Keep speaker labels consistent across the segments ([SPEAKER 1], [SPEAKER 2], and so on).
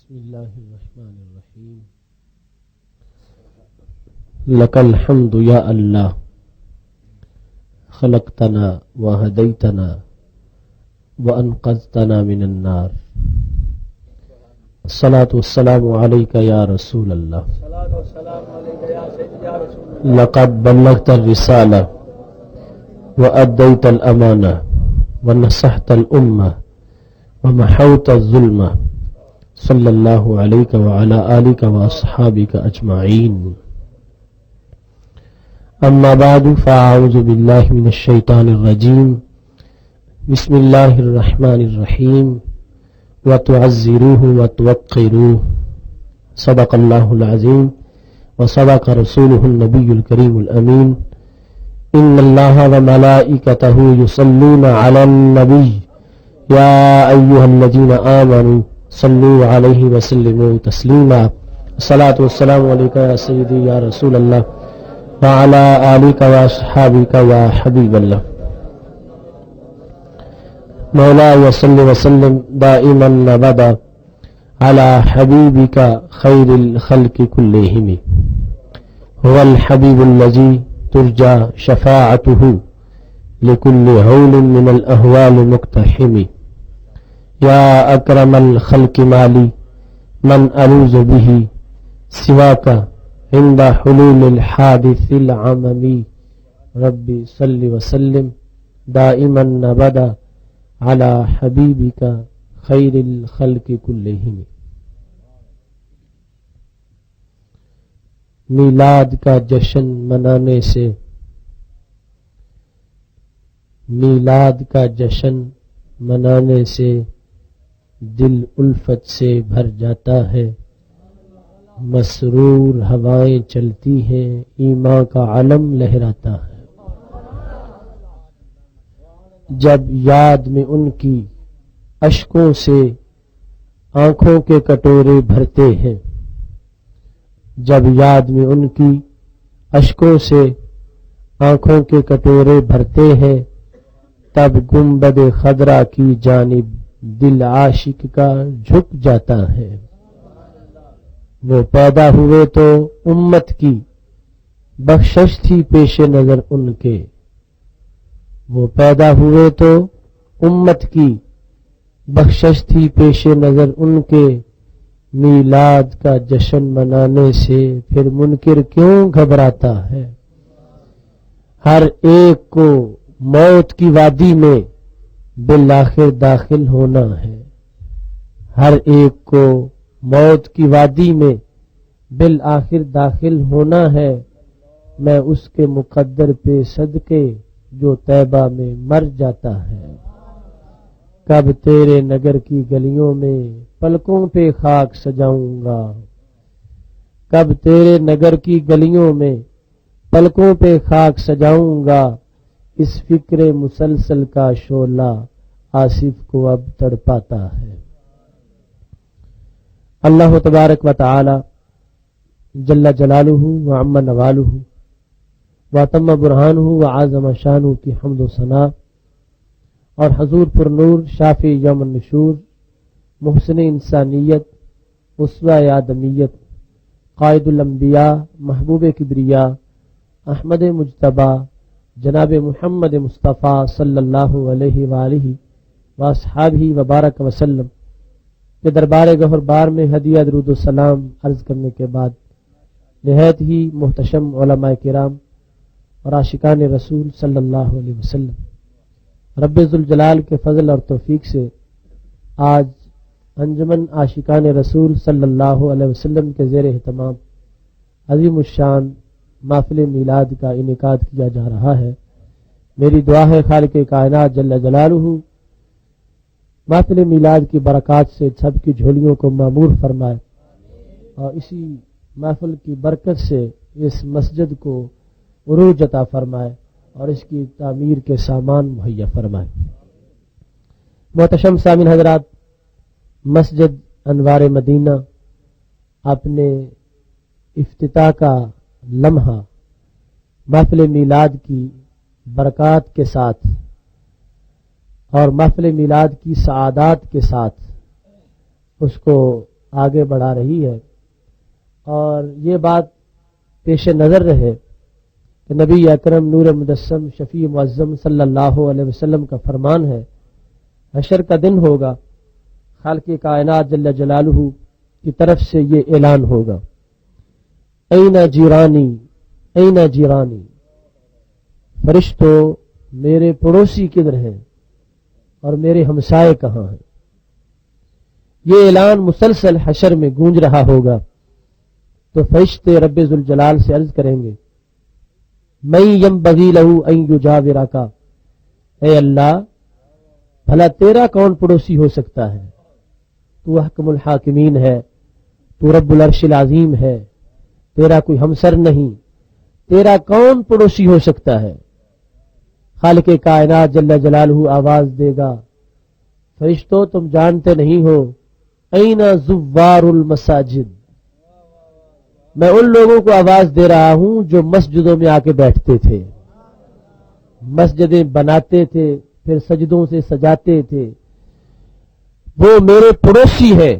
[SPEAKER 1] بسم الله الرحمن الرحيم. لك الحمد يا الله خلقتنا وهديتنا وأنقذتنا من النار. الصلاة والسلام عليك يا رسول الله. لقد بلغت الرسالة وأديت الأمانة ونصحت الأمة ومحوت الظلمة. صلی اللہ علیہ وعلی آلک واصحابک اجمعین. اما بعد فاعوذ باللہ من الشیطان الرجیم. بسم اللہ الرحمن الرحیم. وتعزروه وتوقروه. صدق اللہ العظیم وصدق رسوله النبی الکریم الامین. ان اللہ وملائکته یصلون علی النبی یا ایها الذین آمنوا صلوا علیہ وسلموا تسلیما. الصلاۃ والسلام علیک یا سیدی یا رسول اللہ وعلی آلک واصحابک یا حبیب اللہ. مولاي صل وسلم دائما ابدا على حبيبك خير الخلق كلهم. هو الحبيب الذي ترجى شفاعته لكل هول من الأهوال مقتحم. يا أكرم الخلق مالي من ألوذ به سواك عند حلول الحادث العممي. ربي صل وسلم دائما ابدا على حبيبك خير الخلق كلهم. میلاد کا جشن منانے سے دل الفت سے بھر جاتا ہے. مسرور ہوائیں چلتی ہیں، ایمان کا علم لہراتا ہے. جب یاد میں ان کی اشکوں سے آنکھوں کے کٹورے بھرتے ہیں، جب یاد میں ان کی اشکوں سے آنکھوں کے کٹورے بھرتے ہیں، تب گنبد خضرا کی جانب دل عاشق کا جھک جاتا ہے. وہ پیدا ہوئے تو امت کی بخشش تھی پیش نظر ان کے. وہ پیدا ہوئے تو امت کی بخشش تھی پیش نظر ان کے. میلاد کا جشن منانے سے پھر منکر کیوں گھبراتا ہے؟ ہر ایک کو موت کی وادی میں بالآخر داخل ہونا ہے. ہر ایک کو موت کی وادی میں بالآخر داخل ہونا ہے. میں اس کے مقدر پہ صدقے جو طیبہ میں مر جاتا ہے. کب تیرے نگر کی گلیوں میں پلکوں پہ خاک سجاؤں گا. کب تیرے نگر کی گلیوں میں پلکوں پہ خاک سجاؤں گا. اس فکر مسلسل کا شعلہ آصف کو اب تڑپاتا ہے. اللہ تبارک و تعالی جل جلالہ وعم نوالہ واتم برہانہ وعظم شانہ کی حمد و ثنا اور حضور پر نور شافی یوم النشور محسن انسانیت اسوہ آدمیت قائد الانبیاء محبوب کبریا احمد مجتبی جناب محمد مصطفیٰ صلی اللہ علیہ وآلہ واصحابہ وبارک وسلم کے دربار گہر بار میں ہدیہ درود و سلام عرض کرنے کے بعد نہایت ہی محتشم علماء کرام اور عاشقان رسول صلی اللہ علیہ وسلم، رب ذوالجلال کے فضل اور توفیق سے آج انجمن عاشقان رسول صلی اللہ علیہ وسلم کے زیر اہتمام عظیم الشان محفل میلاد کا انعقاد کیا جا رہا ہے. میری دعا ہے خالق کائنات جل جلالہ محفل میلاد کی برکات سے سب کی جھولیوں کو معمور فرمائے اور اسی محفل کی برکت سے اس مسجد کو عروج عطا فرمائے اور اس کی تعمیر کے سامان مہیا فرمائے. محتشم سامعین حضرات، مسجد انوار مدینہ اپنے افتتاح کا لمحہ محفل میلاد کی برکات کے ساتھ اور محفل میلاد کی سعادات کے ساتھ اس کو آگے بڑھا رہی ہے، اور یہ بات پیش نظر رہے کہ نبی اکرم نور مجسم شفیع معظم صلی اللہ علیہ وسلم کا فرمان ہے، حشر کا دن ہوگا، خالق کائنات جل جلالہ کی طرف سے یہ اعلان ہوگا، این جیرانی این جیرانی، فرشتوں میرے پڑوسی کدھر ہیں اور میرے ہمسائے کہاں ہیں؟ یہ اعلان مسلسل حشر میں گونج رہا ہوگا، تو فرشتے رب ذوالجلال سے عرض کریں گے، من ینبغی لہ ان یجاورک، اے اللہ بھلا تیرا کون پڑوسی ہو سکتا ہے؟ تو حکم الحاکمین ہے، تو رب العرش العظیم ہے، تیرا کوئی ہمسر نہیں، تیرا کون پڑوسی ہو سکتا ہے؟ خالق کائنات جل جلالہ آواز دے گا، فرشتوں تم جانتے نہیں ہو، این زوار المساجد، میں ان لوگوں کو آواز دے رہا ہوں جو مسجدوں میں آ کے بیٹھتے تھے، مسجدیں بناتے تھے، پھر سجدوں سے سجاتے تھے، وہ میرے پڑوسی ہیں۔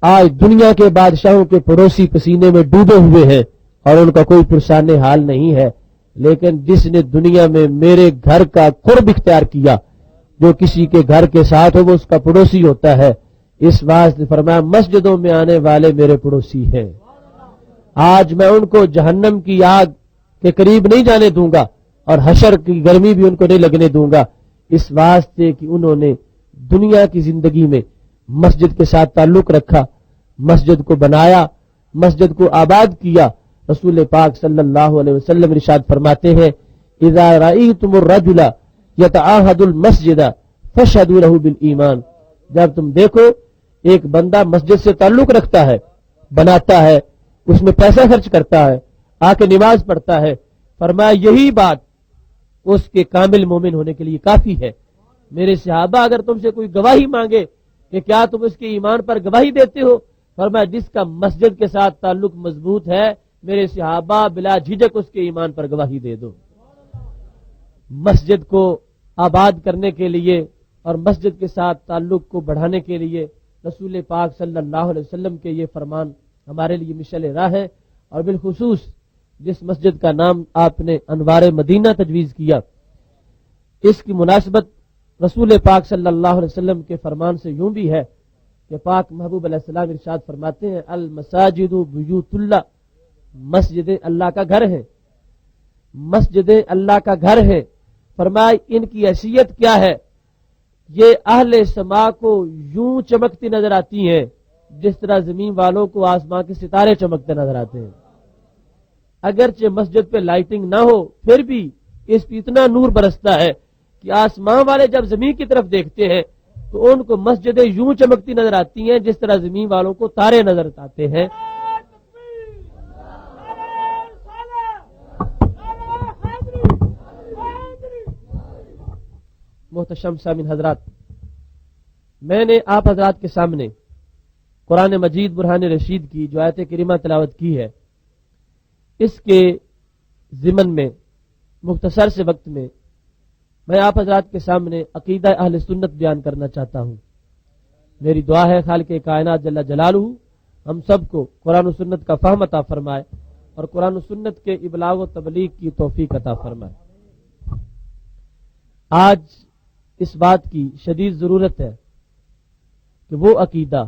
[SPEAKER 1] آج دنیا کے بادشاہوں کے پڑوسی پسینے میں ڈوبے ہوئے ہیں اور ان کا کوئی پرسان حال نہیں ہے، لیکن جس نے دنیا میں میرے گھر کا قرب اختیار کیا، جو کسی کے گھر کے ساتھ ہو وہ اس کا پڑوسی ہوتا ہے، اس واسطے فرمایا مسجدوں میں آنے والے میرے پڑوسی ہیں۔ آج میں ان کو جہنم کی آگ کے قریب نہیں جانے دوں گا اور حشر کی گرمی بھی ان کو نہیں لگنے دوں گا، اس واسطے کہ انہوں نے دنیا کی زندگی میں مسجد کے ساتھ تعلق رکھا، مسجد کو بنایا، مسجد کو آباد کیا۔ رسول پاک صلی اللہ علیہ وسلم ارشاد فرماتے ہیں، اذا رأیتم الرجل یتعاہد المسجد فاشہدوا لہ بالایمان، جب تم دیکھو ایک بندہ مسجد سے تعلق رکھتا ہے، بناتا ہے، اس میں پیسہ خرچ کرتا ہے، آ کے نماز پڑھتا ہے، فرمایا یہی بات اس کے کامل مومن ہونے کے لیے کافی ہے۔ میرے صحابہ اگر تم سے کوئی گواہی مانگے کہ کیا تم اس کے ایمان پر گواہی دیتے ہو، فرمایا جس کا مسجد کے ساتھ تعلق مضبوط ہے، میرے صحابہ بلا جھجک اس کے ایمان پر گواہی دے دو۔ مسجد کو آباد کرنے کے لیے اور مسجد کے ساتھ تعلق کو بڑھانے کے لیے رسول پاک صلی اللہ علیہ وسلم کے یہ فرمان ہمارے لیے مشعل راہ ہے، اور بالخصوص جس مسجد کا نام آپ نے انوار مدینہ تجویز کیا، اس کی مناسبت رسول پاک صلی اللہ علیہ وسلم کے فرمان سے یوں بھی ہے کہ پاک محبوب علیہ السلام ارشاد فرماتے ہیں، المساجد بیوت اللہ، مسجدیں اللہ کا گھر ہیں، مسجدیں اللہ کا گھر ہے۔ فرمایا ان کی حیثیت کیا ہے؟ یہ اہل سما کو یوں چمکتی نظر آتی ہیں جس طرح زمین والوں کو آسمان کے ستارے چمکتے نظر آتے ہیں۔ اگرچہ مسجد پہ لائٹنگ نہ ہو پھر بھی اس پہ اتنا نور برستا ہے کہ آسمان والے جب زمین کی طرف دیکھتے ہیں تو ان کو مسجدیں یوں چمکتی نظر آتی ہیں جس طرح زمین والوں کو تارے نظر آتے ہیں۔ محتشم سامعین حضرات، میں نے آپ حضرات کے سامنے قرآن مجید برہان رشید کی جو آیت کریمہ تلاوت کی ہے، اس کے ضمن میں مختصر سے وقت میں آپ حضرات کے سامنے عقیدہ اہل سنت بیان کرنا چاہتا ہوں۔ میری دعا ہے خالق کائنات جل جلالہ ہم سب کو قرآن و سنت کا فہم عطا فرمائے اور قرآن و سنت کے ابلاغ و تبلیغ کی توفیق عطا فرمائے۔ آج اس بات کی شدید ضرورت ہے کہ وہ عقیدہ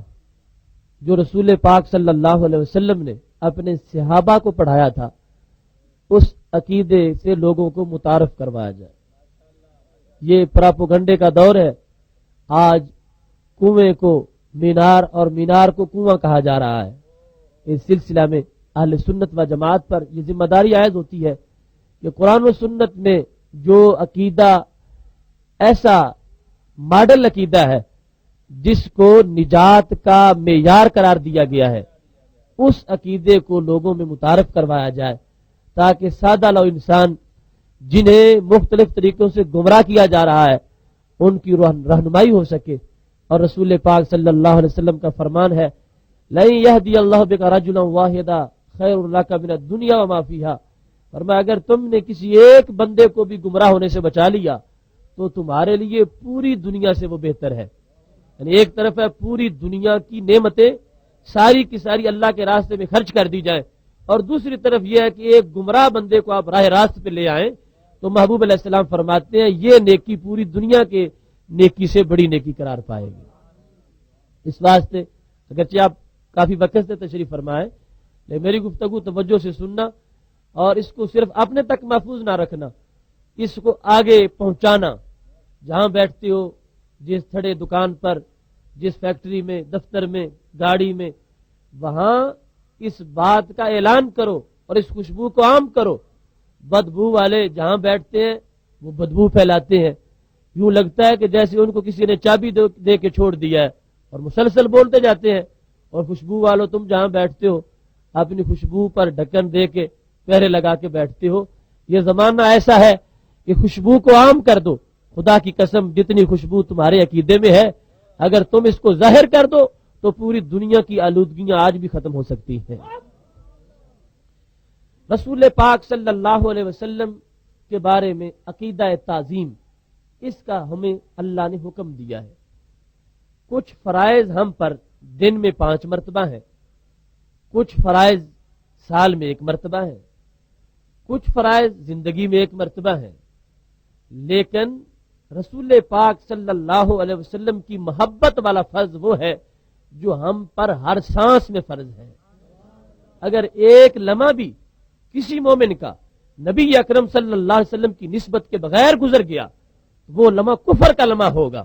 [SPEAKER 1] جو رسول پاک صلی اللہ علیہ وسلم نے اپنے صحابہ کو پڑھایا تھا، اس عقیدے سے لوگوں کو متعارف کروایا جائے۔ یہ پراپوگنڈے کا دور ہے، آج کنویں کو مینار اور مینار کو کنواں کہا جا رہا ہے۔ اس سلسلہ میں اہل سنت و جماعت پر یہ ذمہ داری عائد ہوتی ہے کہ قرآن و سنت میں جو عقیدہ ایسا ماڈل عقیدہ ہے جس کو نجات کا معیار قرار دیا گیا ہے، اس عقیدے کو لوگوں میں متعارف کروایا جائے تاکہ سادہ لو انسان جنہیں مختلف طریقوں سے گمراہ کیا جا رہا ہے ان کی رہنمائی ہو سکے۔ اور رسول پاک صلی اللہ علیہ وسلم کا فرمان ہے، لَن يَهْدِيَ اللَّهُ بِكَ رَجُلًا وَاحِدًا خَيْرٌ لَكَ مِنَ الدُّنْيَا وَمَا فِيهَا۔ فرمایا اگر تم نے کسی ایک بندے کو بھی گمراہ ہونے سے بچا لیا تو تمہارے لیے پوری دنیا سے وہ بہتر ہے۔ یعنی ایک طرف ہے پوری دنیا کی نعمتیں ساری کی ساری اللہ کے راستے میں خرچ کر دی جائے، اور دوسری طرف یہ ہے کہ ایک گمراہ بندے کو آپ راہ راست پہ لے آئیں، تو محبوب علیہ السلام فرماتے ہیں یہ نیکی پوری دنیا کے نیکی سے بڑی نیکی قرار پائے گی۔ اس واسطے اگرچہ آپ کافی وقت سے تشریف فرمائیں، لیکن میری گفتگو توجہ سے سننا اور اس کو صرف اپنے تک محفوظ نہ رکھنا، اس کو آگے پہنچانا، جہاں بیٹھتے ہو، جس تھڑے دکان پر، جس فیکٹری میں، دفتر میں، گاڑی میں، وہاں اس بات کا اعلان کرو اور اس خوشبو کو عام کرو۔ بدبو والے جہاں بیٹھتے ہیں وہ بدبو پھیلاتے ہیں، یوں لگتا ہے کہ جیسے ان کو کسی نے چابی دے کے چھوڑ دیا ہے، اور مسلسل بولتے جاتے ہیں۔ اور خوشبو والوں تم جہاں بیٹھتے ہو اپنی خوشبو پر ڈھکن دے کے پہرے لگا کے بیٹھتے ہو۔ یہ زمانہ ایسا ہے کہ خوشبو کو عام کر دو۔ خدا کی قسم جتنی خوشبو تمہارے عقیدے میں ہے، اگر تم اس کو ظاہر کر دو تو پوری دنیا کی آلودگیاں آج بھی ختم ہو سکتی ہیں۔ رسول پاک صلی اللہ علیہ وسلم کے بارے میں عقیدہ تعظیم، اس کا ہمیں اللہ نے حکم دیا ہے۔ کچھ فرائض ہم پر دن میں 5 مرتبہ ہیں، کچھ فرائض سال میں 1 مرتبہ ہیں، کچھ فرائض زندگی میں 1 مرتبہ ہیں، لیکن رسول پاک صلی اللہ علیہ وسلم کی محبت والا فرض وہ ہے جو ہم پر ہر سانس میں فرض ہے۔ اگر ایک لمحہ بھی کسی مومن کا نبی اکرم صلی اللہ علیہ وسلم کی نسبت کے بغیر گزر گیا، وہ لمحہ کفر کا لمحہ ہوگا۔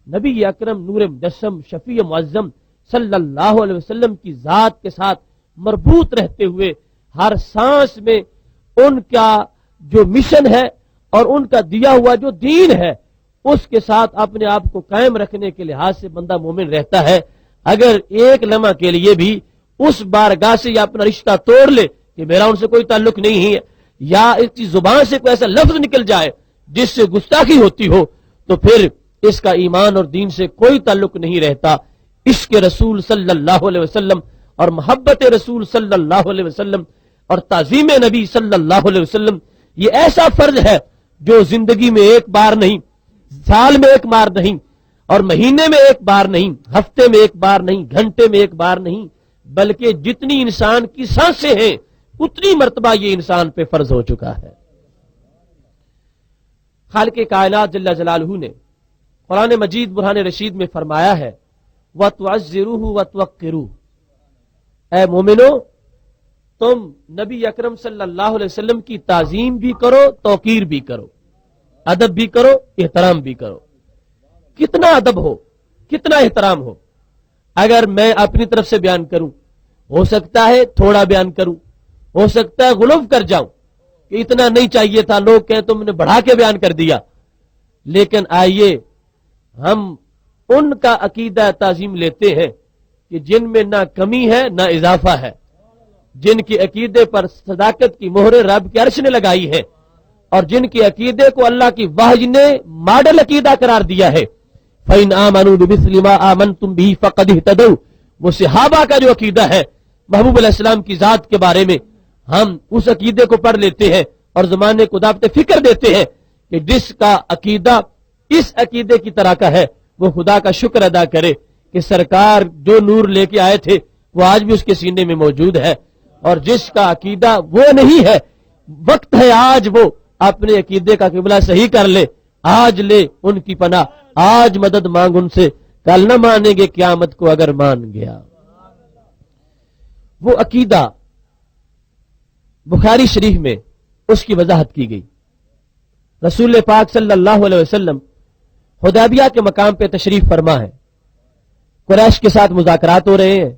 [SPEAKER 1] نبی اکرم نور مجسم شفیع معظم صلی اللہ علیہ وسلم کی ذات کے ساتھ مربوط رہتے ہوئے ہر سانس میں ان کا جو مشن ہے اور ان کا دیا ہوا جو دین ہے اس کے ساتھ اپنے آپ کو قائم رکھنے کے لحاظ سے بندہ مومن رہتا ہے۔ اگر ایک لمحہ کے لیے بھی اس بارگاہ سے یا اپنا رشتہ توڑ لے کہ میرا ان سے کوئی تعلق نہیں ہے، یا اس کی زبان سے کوئی ایسا لفظ نکل جائے جس سے گستاخی ہوتی ہو، تو پھر اس کا ایمان اور دین سے کوئی تعلق نہیں رہتا۔ عشق رسول صلی اللہ علیہ وسلم اور محبت رسول صلی اللہ علیہ وسلم اور تعظیم نبی صلی اللہ علیہ وسلم یہ ایسا فرض ہے جو زندگی میں 1 بار نہیں، سال میں 1 بار نہیں، اور مہینے میں 1 بار نہیں، ہفتے میں 1 بار نہیں، گھنٹے میں 1 بار نہیں، بلکہ جتنی انسان کی سانسیں ہیں اتنی مرتبہ یہ انسان پہ فرض ہو چکا ہے۔ خالق کائنات جل جلالہ نے قرآن مجید برہان رشید میں فرمایا ہے وَتُعَزِّرُوهُ وَتُوَقِّرُوهُ، اے مومنو تم نبی اکرم صلی اللہ علیہ وسلم کی تعظیم بھی کرو، توقیر بھی کرو، ادب بھی کرو، احترام بھی کرو۔ کتنا ادب ہو، کتنا احترام ہو، اگر میں اپنی طرف سے بیان کروں، ہو سکتا ہے تھوڑا بیان کروں، ہو سکتا ہے غلو کر جاؤں کہ اتنا نہیں چاہیے تھا، لوگ کہیں تم نے بڑھا کے بیان کر دیا، لیکن آئیے ہم ان کا عقیدہ تعظیم لیتے ہیں کہ جن میں نہ کمی ہے نہ اضافہ ہے، جن کے عقیدے پر صداقت کی مہر رب کے عرش نے لگائی ہے، اور جن کے عقیدے کو اللہ کی وحی نے ماڈل عقیدہ قرار دیا ہے۔ فَإِنْ آمَنُوا بِمِثْلِ مَا آمَنْتُمْ بِهِ فَقَدِ اهْتَدَوْا، وہ صحابہ کا جو عقیدہ ہے محبوب علیہ السلام کی ذات کے بارے میں، ہم اس عقیدے کو پڑھ لیتے ہیں اور زمانے کو دعوت فکر دیتے ہیں کہ جس کا عقیدہ اس عقیدے کی طرح کا ہے وہ خدا کا شکر ادا کرے کہ سرکار جو نور لے کے آئے تھے وہ آج بھی اس کے سینے میں موجود ہے، اور جس کا عقیدہ وہ نہیں ہے وقت ہے آج وہ اپنے عقیدے کا قبلہ صحیح کر لے، آج لے ان کی پناہ، آج مدد مانگ ان سے، کل نہ مانیں گے قیامت کو اگر مان گیا۔ وہ عقیدہ بخاری شریف میں اس کی وضاحت کی گئی۔ رسول پاک صلی اللہ علیہ وسلم حدیبیہ کے مقام پہ تشریف فرما ہے، قریش کے ساتھ مذاکرات ہو رہے ہیں۔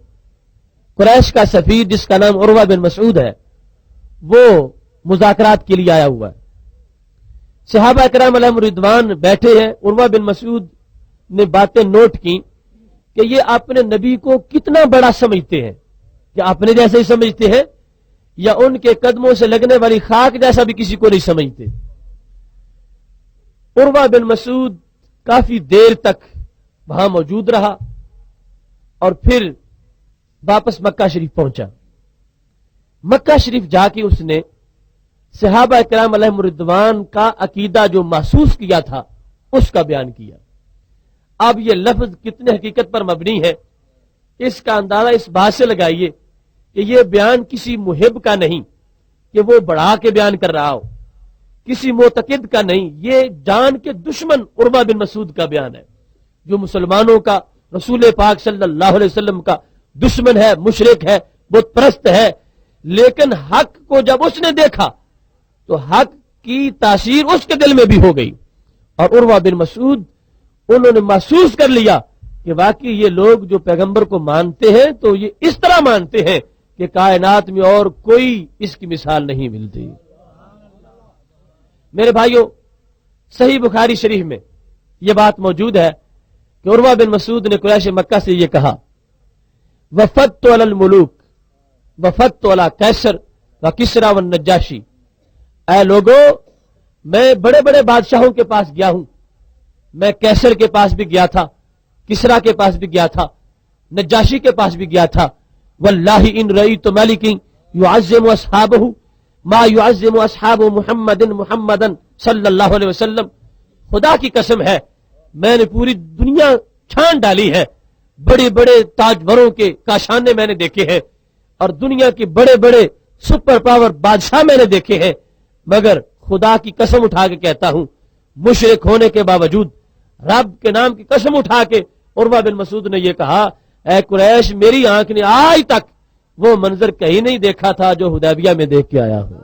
[SPEAKER 1] قریش کا سفیر جس کا نام عروہ بن مسعود ہے وہ مذاکرات کے لیے آیا ہوا ہے۔ صحابہ کرام علیہم رضوان بیٹھے ہیں، عروہ بن مسعود نے باتیں نوٹ کی کہ یہ اپنے نبی کو کتنا بڑا سمجھتے ہیں، کہ اپنے جیسے ہی سمجھتے ہیں یا ان کے قدموں سے لگنے والی خاک جیسا بھی کسی کو نہیں سمجھتے۔ عروہ بن مسعود کافی دیر تک وہاں موجود رہا اور پھر واپس مکہ شریف پہنچا۔ مکہ شریف جا کے اس نے صحابہ کرام علیہم رضوان کا عقیدہ جو محسوس کیا تھا اس کا بیان کیا۔ اب یہ لفظ کتنے حقیقت پر مبنی ہے اس کا اندازہ اس بات سے لگائیے کہ یہ بیان کسی محب کا نہیں کہ وہ بڑھا کے بیان کر رہا ہو، کسی معتقد کا نہیں، یہ جان کے دشمن عروہ بن مسعود کا بیان ہے، جو مسلمانوں کا، رسول پاک صلی اللہ علیہ وسلم کا دشمن ہے، مشرک ہے، بت پرست ہے، لیکن حق کو جب اس نے دیکھا تو حق کی تاثیر اس کے دل میں بھی ہو گئی، اور عروہ بن مسعود انہوں نے محسوس کر لیا کہ واقعی یہ لوگ جو پیغمبر کو مانتے ہیں تو یہ اس طرح مانتے ہیں کہ کائنات میں اور کوئی اس کی مثال نہیں ملتی۔ میرے بھائیوں، صحیح بخاری شریف میں یہ بات موجود ہے کہ عروہ بن مسعود نے قریش مکہ سے یہ کہا، وفدت علی الملوک وفدت علی کیسر و کسریٰ والنجاشی، اے لوگو میں بڑے بڑے بادشاہوں کے پاس گیا ہوں، میں کیسر کے پاس بھی گیا تھا، کسریٰ کے پاس بھی گیا تھا، نجاشی کے پاس بھی گیا تھا، واللہ ان رأیت ملک یعظم اصحابہ ما یعظم اصحاب محمد صلی اللہ علیہ وسلم، خدا کی قسم ہے میں نے پوری دنیا چھان ڈالی ہے، بڑے بڑے تاجوروں کے کاشانے میں نے دیکھے ہیں اور دنیا کے بڑے بڑے سپر پاور بادشاہ میں نے دیکھے ہیں، مگر خدا کی قسم اٹھا کے کہتا ہوں، مشرک ہونے کے باوجود رب کے نام کی قسم اٹھا کے عروہ بن مسعود نے یہ کہا، اے قریش میری آنکھ نے آج تک وہ منظر کہیں نہیں دیکھا تھا جو حدیبیہ میں دیکھ کے آیا ہوں،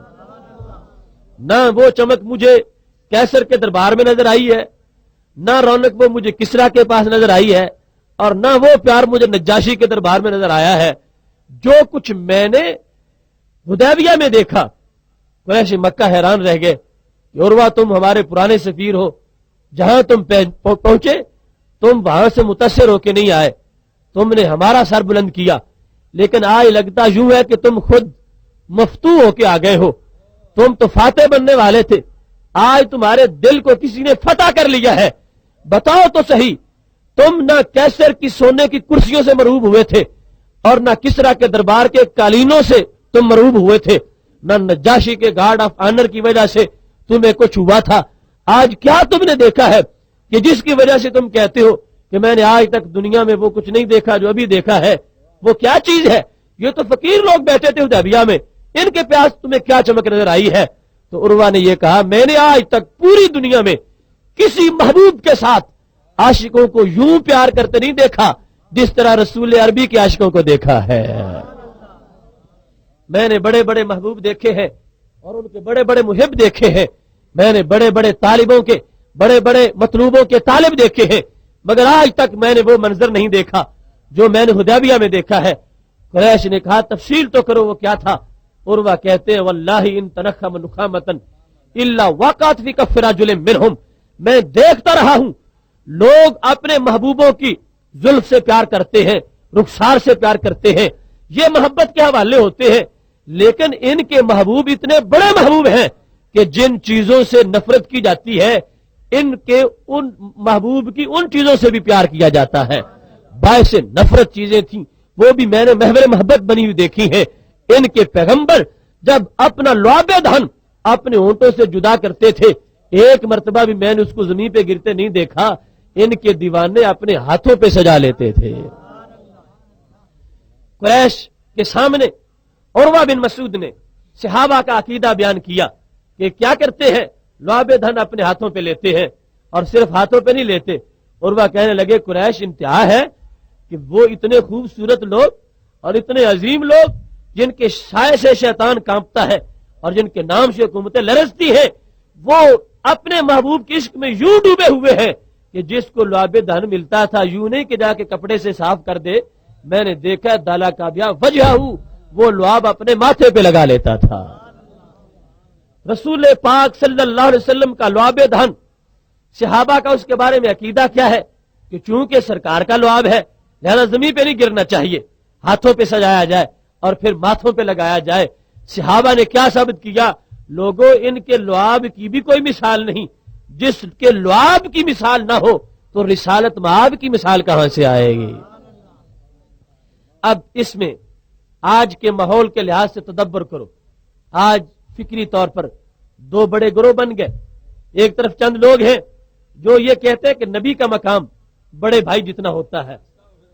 [SPEAKER 1] نہ وہ چمک مجھے کیسر کے دربار میں نظر آئی ہے، نہ رونق وہ مجھے کسریٰ کے پاس نظر آئی ہے، اور نہ وہ پیار مجھے نجاشی کے دربار میں نظر آیا ہے، جو کچھ میں نے حدیبیہ میں دیکھا۔ قریش مکہ حیران رہ گئے کہ عروہ تم ہمارے پرانے سفیر ہو، جہاں تم پہنچے تم وہاں سے متاثر ہو کے نہیں آئے، تم نے ہمارا سر بلند کیا، لیکن آج لگتا یوں ہے کہ تم خود مفتو ہو کے آ گئے ہو، تم تو فاتح بننے والے تھے، آج تمہارے دل کو کسی نے فتح کر لیا ہے، بتاؤ تو صحیح، تم نہ کیسر کی سونے کی کرسیوں سے مرعوب ہوئے تھے اور نہ کسریٰ کے دربار کے قالینوں سے تم مرعوب ہوئے تھے، نہ نجاشی کے گارڈ آف آنر کی وجہ سے تمہیں کچھ ہوا تھا، آج کیا تم نے دیکھا ہے کہ جس کی وجہ سے تم کہتے ہو کہ میں نے آج تک دنیا میں وہ کچھ نہیں دیکھا جو ابھی دیکھا ہے؟ وہ کیا چیز ہے؟ یہ تو فقیر لوگ بیٹھے تھے حدیبیہ میں، ان کے پیاس تمہیں کیا چمک نظر آئی ہے؟ تو عروہ نے یہ کہا، میں نے آج تک پوری دنیا میں کسی محبوب کے ساتھ عاشقوں کو یوں پیار کرتے نہیں دیکھا جس طرح رسول عربی کے عاشقوں کو دیکھا ہے۔ میں نے بڑے بڑے محبوب دیکھے ہیں اور ان کے بڑے بڑے محب دیکھے ہیں، میں نے بڑے بڑے طالبوں کے بڑے بڑے مطلوبوں کے طالب دیکھے ہیں، مگر آج تک میں نے وہ منظر نہیں دیکھا جو میں نے حدیبیہ میں دیکھا ہے۔ قریش نے کہا تفصیل تو کرو، وہ کیا تھا؟ عروہ کہتے ہیں، واللہ ان تنخم نخامتا الا وقعت فی کف رجل منہم، میں دیکھتا رہا ہوں لوگ اپنے محبوبوں کی زلف سے پیار کرتے ہیں، رخسار سے پیار کرتے ہیں، یہ محبت کے حوالے ہوتے ہیں، لیکن ان کے محبوب اتنے بڑے محبوب ہیں کہ جن چیزوں سے نفرت کی جاتی ہے ان کے ان محبوب کی ان چیزوں سے بھی پیار کیا جاتا ہے۔ باعث نفرت چیزیں تھیں وہ بھی میں نے محور محبت بنی ہوئی دیکھی ہیں۔ ان کے پیغمبر جب اپنا لعاب دہن اپنے ہونٹوں سے جدا کرتے تھے، ایک مرتبہ بھی میں نے اس کو زمین پہ گرتے نہیں دیکھا، ان کے دیوانے اپنے ہاتھوں پہ سجا لیتے تھے۔ قریش کے سامنے عروہ بن مسعود نے صحابہ کا عقیدہ بیان کیا کہ کیا کرتے ہیں، لعاب دہن اپنے ہاتھوں پہ لیتے ہیں، اور صرف ہاتھوں پہ نہیں لیتے۔ عروہ کہنے لگے قریش انتہا ہے کہ وہ اتنے خوبصورت لوگ اور اتنے عظیم لوگ جن کے سائے سے شیطان کانپتا ہے اور جن کے نام سے حکومتیں لرزتی ہیں، وہ اپنے محبوب کے عشق میں یوں ڈوبے ہوئے ہیں کہ جس کو لعاب دہن ملتا تھا یوں نہیں کہ جا کے کپڑے سے صاف کر دے، میں نے دیکھا دالا کا بیا وجہ وہ لعاب اپنے ماتھے پہ لگا لیتا تھا۔ رسول پاک صلی اللہ علیہ وسلم کا لعاب دہن، صحابہ کا اس کے بارے میں عقیدہ کیا ہے کہ چونکہ سرکار کا لعاب ہے لہذا زمین پہ نہیں گرنا چاہیے، ہاتھوں پہ سجایا جائے اور پھر ماتھوں پہ لگایا جائے۔ صحابہ نے کیا ثابت کیا؟ لوگوں ان کے لعاب کی بھی کوئی مثال نہیں، جس کے لعاب کی مثال نہ ہو تو رسالت مآب کی مثال کہاں سے آئے گی؟ اب اس میں آج کے ماحول کے لحاظ سے تدبر کرو، آج فکری طور پر دو بڑے گروہ بن گئے۔ ایک طرف چند لوگ ہیں جو یہ کہتے ہیں کہ نبی کا مقام بڑے بھائی جتنا ہوتا ہے،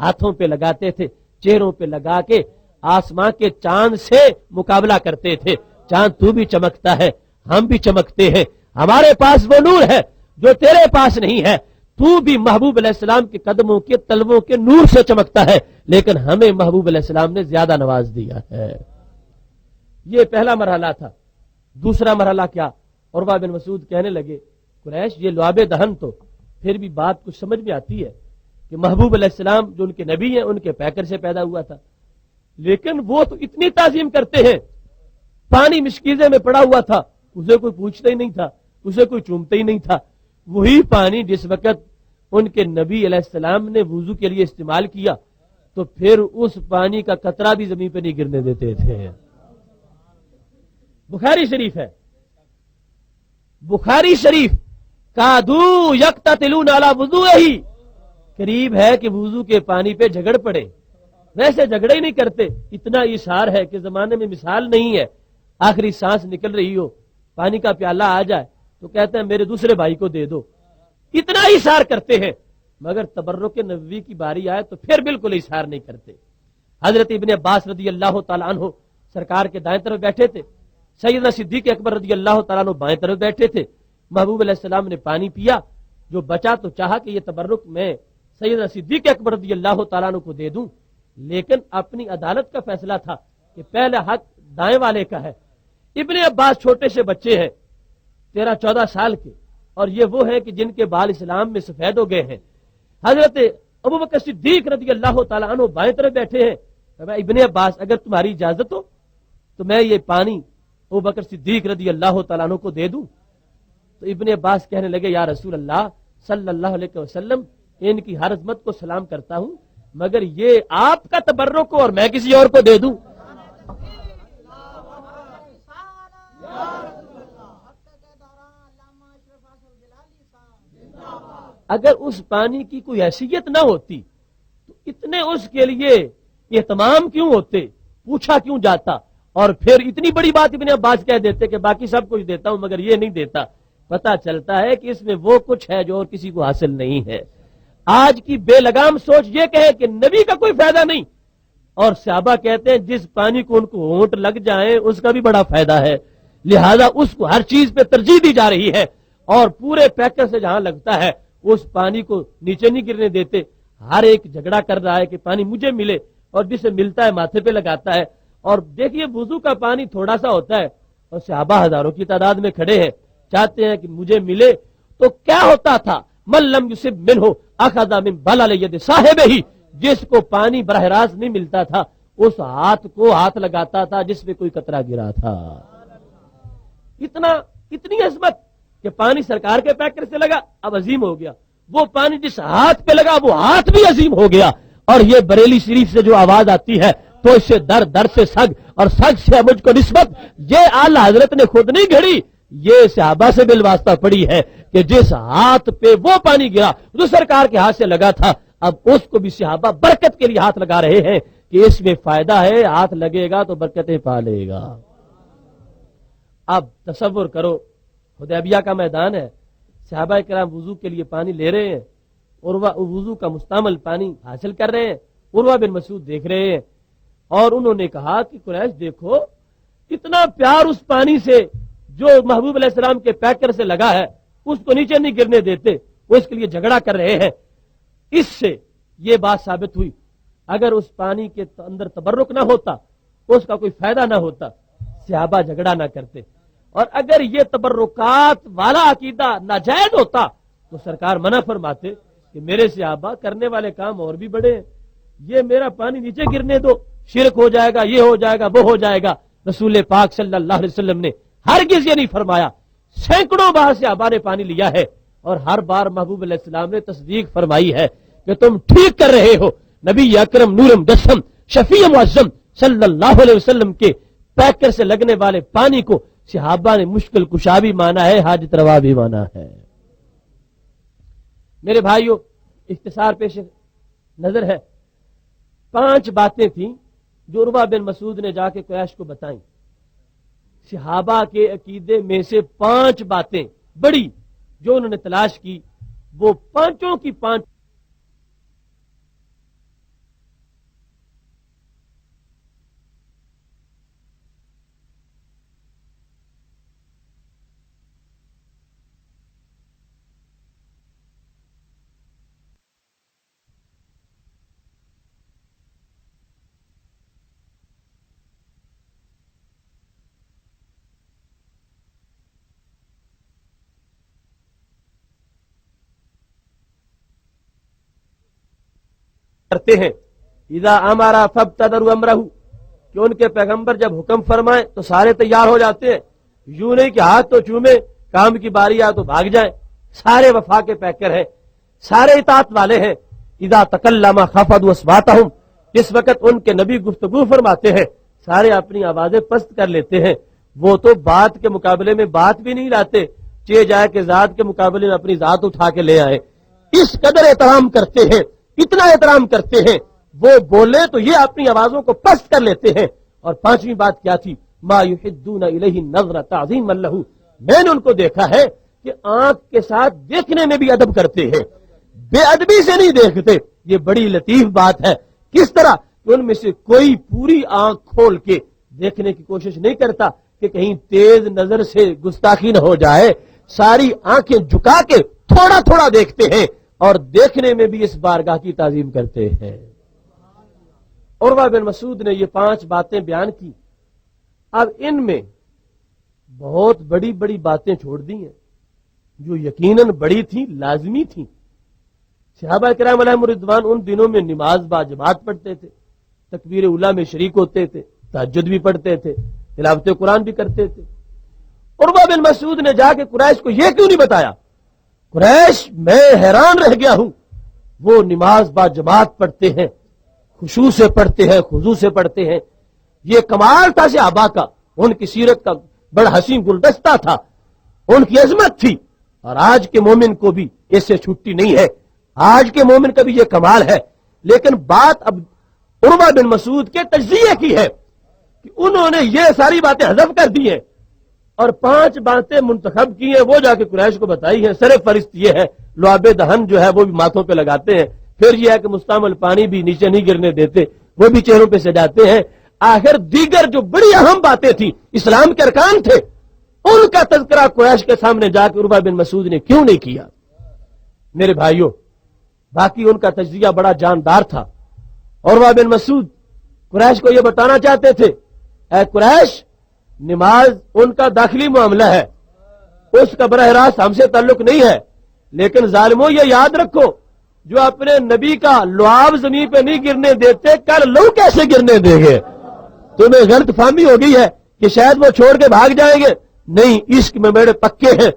[SPEAKER 1] ہاتھوں پہ لگاتے تھے، چہروں پہ لگا کے آسمان کے چاند سے مقابلہ کرتے تھے، چاند تو بھی چمکتا ہے، ہم بھی چمکتے ہیں، ہمارے پاس وہ نور ہے جو تیرے پاس نہیں ہے، تو بھی محبوب علیہ السلام کے قدموں کے تلووں کے نور سے چمکتا ہے، لیکن ہمیں محبوب علیہ السلام نے زیادہ نواز دیا ہے۔ یہ پہلا مرحلہ تھا۔ دوسرا مرحلہ کیا؟ عروہ بن مسعود کہنے لگے، قریش یہ لعاب دہن تو پھر بھی بات کچھ سمجھ میں آتی ہے کہ محبوب علیہ السلام جو ان کے نبی ہیں ان کے پیکر سے پیدا ہوا تھا، لیکن وہ تو اتنی تعظیم کرتے ہیں، پانی مشکیزے میں پڑا ہوا تھا، اسے کوئی پوچھتا ہی نہیں تھا، اسے کوئی چومتا ہی نہیں تھا، وہی پانی جس وقت ان کے نبی علیہ السلام نے وضو کے لیے استعمال کیا تو پھر اس پانی کا قطرہ بھی زمین پہ نہیں گرنے دیتے تھے۔ بخاری شریف ہے، بخاری شریف، کادو یقتتلون علی وضوئہ، قریب ہے کہ وضو کے پانی پہ جھگڑ پڑے، ویسے جھگڑے ہی نہیں کرتے، اتنا اشار ہے کہ زمانے میں مثال نہیں ہے، آخری سانس نکل رہی ہو، پانی کا پیالہ آ جائے تو کہتے ہیں میرے دوسرے بھائی کو دے دو، اتنا اشار کرتے ہیں، مگر تبرک نبوی کی باری آئے تو پھر بالکل اشار نہیں کرتے۔ حضرت ابن عباس رضی اللہ تعالیٰ عنہ سرکار کے دائیں طرف بیٹھے تھے، سیدنا صدیق اکبر رضی اللہ تعالیٰ عنہ بائیں طرف بیٹھے تھے، محبوب علیہ السلام نے پانی پیا، جو بچا تو چاہا کہ یہ تبرک میں سیدنا صدیق اکبر رضی اللہ تعالیٰ عنہ کو دے دوں، لیکن اپنی عدالت کا فیصلہ تھا کہ پہلے حق دائیں والے کا ہے۔ ابن عباس چھوٹے سے بچے ہیں، 13-14 سال کے، اور یہ وہ ہیں کہ جن کے بال اسلام میں سفید ہو گئے ہیں۔ حضرت ابوبکر صدیق رضی اللہ تعالیٰ عنہ بائیں طرف بیٹھے ہیں، ابن عباس اگر تمہاری اجازت ہو تو میں یہ پانی ابوبکر صدیق رضی اللہ تعالیٰ عنہ کو دے دوں۔ تو ابن عباس کہنے لگے یا رسول اللہ صلی اللہ علیہ وسلم، ان کی ہر عظمت کو سلام کرتا ہوں، مگر یہ آپ کا تبرک ہو اور میں کسی اور کو دے دوں؟ اگر اس پانی کی کوئی حیثیت نہ ہوتی تو اتنے اس کے لیے اہتمام کیوں ہوتے، پوچھا کیوں جاتا، اور پھر اتنی بڑی بات ابن عباس کہہ دیتے کہ باقی سب کچھ دیتا ہوں مگر یہ نہیں دیتا۔ پتہ چلتا ہے کہ اس میں وہ کچھ ہے جو اور کسی کو حاصل نہیں ہے۔ آج کی بے لگام سوچ یہ کہے کہ نبی کا کوئی فائدہ نہیں، اور صحابہ کہتے ہیں جس پانی کو ان کو ہونٹ لگ جائیں اس کا بھی بڑا فائدہ ہے، لہذا اس کو ہر چیز پہ ترجیح دی جا رہی ہے، اور پورے پیکر سے جہاں لگتا ہے اس پانی کو نیچے نہیں گرنے دیتے۔ ہر ایک جھگڑا کر رہا ہے کہ پانی مجھے ملے، اور جسے ملتا ہے ماتھے پہ لگاتا ہے۔ اور دیکھیے وضو کا پانی تھوڑا سا ہوتا ہے اور صحابہ ہزاروں کی تعداد میں کھڑے ہیں، چاہتے ہیں کہ مجھے ملے، تو کیا ہوتا تھا؟ من لم یصب منہ اخذ من بلل ید صاحبہ، جس کو پانی براہ راست نہیں ملتا تھا اس ہاتھ کو ہاتھ لگاتا تھا جس پہ کوئی قطرہ گرا تھا۔ اتنی عظمت کہ پانی سرکار کے پیکر سے لگا اب عظیم ہو گیا، وہ پانی جس ہاتھ پہ لگا وہ ہاتھ بھی عظیم ہو گیا۔ اور یہ بریلی شریف سے جو آواز آتی ہے تو اس سے در سے سگ، اور سگ سے مجھ کو نسبت، یہ اعلی حضرت نے خود نہیں گھڑی، یہ صحابہ سے بالواسطہ پڑی ہے کہ جس ہاتھ پہ وہ پانی گرا جو سرکار کے ہاتھ سے لگا تھا، اب اس کو بھی صحابہ برکت کے لیے ہاتھ لگا رہے ہیں کہ اس میں فائدہ ہے، ہاتھ لگے گا تو برکتیں پا لے گا۔ اب تصور کرو حدیبیہ کا میدان ہے، صحابہ کرام وضو کے لیے پانی لے رہے ہیں، عروہ وضو کا مستعمل پانی حاصل کر رہے ہیں، عروہ بن مسعود دیکھ رہے ہیں، اور انہوں نے کہا کہ قریش دیکھو اتنا پیار اس پانی سے جو محبوب علیہ السلام کے پیکر سے لگا ہے، اس کو نیچے نہیں گرنے دیتے، وہ اس کے لیے جھگڑا کر رہے ہیں۔ اس سے یہ بات ثابت ہوئی اگر اس پانی کے اندر تبرک نہ ہوتا، اس کا کوئی فائدہ نہ ہوتا، صحابہ جھگڑا نہ کرتے، اور اگر یہ تبرکات والا عقیدہ ناجائز ہوتا تو سرکار منع فرماتے کہ میرے صحابہ کرنے والے کام اور بھی بڑے ہیں، یہ میرا پانی نیچے گرنے دو، شرک ہو جائے گا، یہ ہو جائے گا، وہ ہو جائے گا۔ رسول پاک صلی اللہ علیہ وسلم نے ہرگز یہ نہیں فرمایا۔ سینکڑوں بار صحابہ نے پانی لیا ہے، اور ہر بار محبوب علیہ السلام نے تصدیق فرمائی ہے کہ تم ٹھیک کر رہے ہو، نبی اکرم نور مجسم شفیع معظم صلی اللہ علیہ وسلم کے پیکر سے لگنے والے پانی کو صحابہ نے مشکل کشا بھی مانا ہے، حاجت روا بھی مانا ہے۔ میرے بھائیو، اختصار پیش نظر ہے، 5 باتیں تھیں جو عروہ بن مسعود نے جا کے قریش کو بتائیں۔ صحابہ کے عقیدے میں سے 5 باتیں بڑی جو انہوں نے تلاش کی، وہ پانچوں کی 5 کرتے ہیں اذا امر فابتدروا امرہ کہ ان کے پیغمبر جب حکم فرمائیں تو سارے تیار ہو جاتے ہیں، یوں نہیں کہ ہاتھ تو چومے کام کی باری آ تو بھاگ جائیں، سارے وفا کے پیکر ہیں، سارے اطاعت والے ہیں۔ اذا تکلم خفضوا اصواتهم جس وقت ان کے نبی گفتگو فرماتے ہیں سارے اپنی آوازیں پست کر لیتے ہیں، وہ تو بات کے مقابلے میں بات بھی نہیں لاتے، چے جائے کہ ذات کے مقابلے میں اپنی ذات اٹھا کے لے آئے، اس قدر احترام کرتے ہیں، اتنا احترام کرتے ہیں، وہ بولے تو یہ اپنی آوازوں کو پست کر لیتے ہیں۔ اور پانچویں بات کیا تھی؟ ما یحدون الیہ النظر تعظیما لہ، میں نے ان کو دیکھا ہے کہ آنکھ کے ساتھ دیکھنے میں بھی ادب کرتے ہیں، بے ادبی سے نہیں دیکھتے۔ یہ بڑی لطیف بات ہے، کس طرح کہ ان میں سے کوئی پوری آنکھ کھول کے دیکھنے کی کوشش نہیں کرتا کہ کہیں تیز نظر سے گستاخی نہ ہو جائے، ساری آنکھیں جھکا کے تھوڑا تھوڑا دیکھتے ہیں اور دیکھنے میں بھی اس بارگاہ کی تعظیم کرتے ہیں۔ عروہ بن مسعود نے یہ 5 باتیں بیان کی، اب ان میں بہت بڑی بڑی باتیں چھوڑ دی ہیں جو یقیناً بڑی تھیں، لازمی تھیں۔ صحابہ کرام علیہم رضوان ان دنوں میں نماز با جماعت پڑھتے تھے، تکبیر اولیٰ میں شریک ہوتے تھے، تہجد بھی پڑھتے تھے، تلاوت قرآن بھی کرتے تھے۔ عروہ بن مسعود نے جا کے قریش کو یہ کیوں نہیں بتایا؟ قریش میں حیران رہ گیا ہوں، وہ نماز با جماعت پڑھتے ہیں، خشوع سے پڑھتے ہیں، خضوع سے پڑھتے ہیں، یہ کمال تھا صحابہ کا، ان کی سیرت کا بڑا حسین گلدستہ تھا، ان کی عظمت تھی، اور آج کے مومن کو بھی اس سے چھٹی نہیں ہے، آج کے مومن کا بھی یہ کمال ہے۔ لیکن بات اب عروہ بن مسعود کے تجزیے کی ہے کہ انہوں نے یہ ساری باتیں حذف کر دی ہیں اور 5 باتیں منتخب کی ہیں، وہ جا کے قریش کو بتائی ہیں۔ سر فہرست یہ ہے لعاب دہن جو ہے وہ بھی ماتھوں پہ لگاتے ہیں، پھر یہ ہے کہ مستعمل پانی بھی نیچے نہیں گرنے دیتے، وہ بھی چہروں پہ سجاتے ہیں۔ آخر دیگر جو بڑی اہم باتیں تھیں، اسلام کے ارکان تھے، ان کا تذکرہ قریش کے سامنے جا کے عروہ بن مسعود نے کیوں نہیں کیا؟ میرے بھائیوں، باقی ان کا تجزیہ بڑا جاندار تھا۔ عروہ بن مسعود قریش کو یہ بتانا چاہتے تھے، اے قریش، نماز ان کا داخلی معاملہ ہے، اس کا براہ راست ہم سے تعلق نہیں ہے، لیکن ظالموں یہ یاد رکھو، جو اپنے نبی کا لعاب زمین پہ نہیں گرنے دیتے، کل لو کیسے گرنے دیں گے؟ تمہیں غلط فہمی ہو گئی ہے کہ شاید وہ چھوڑ کے بھاگ جائیں گے، نہیں، عشق میں میرے پکے ہیں۔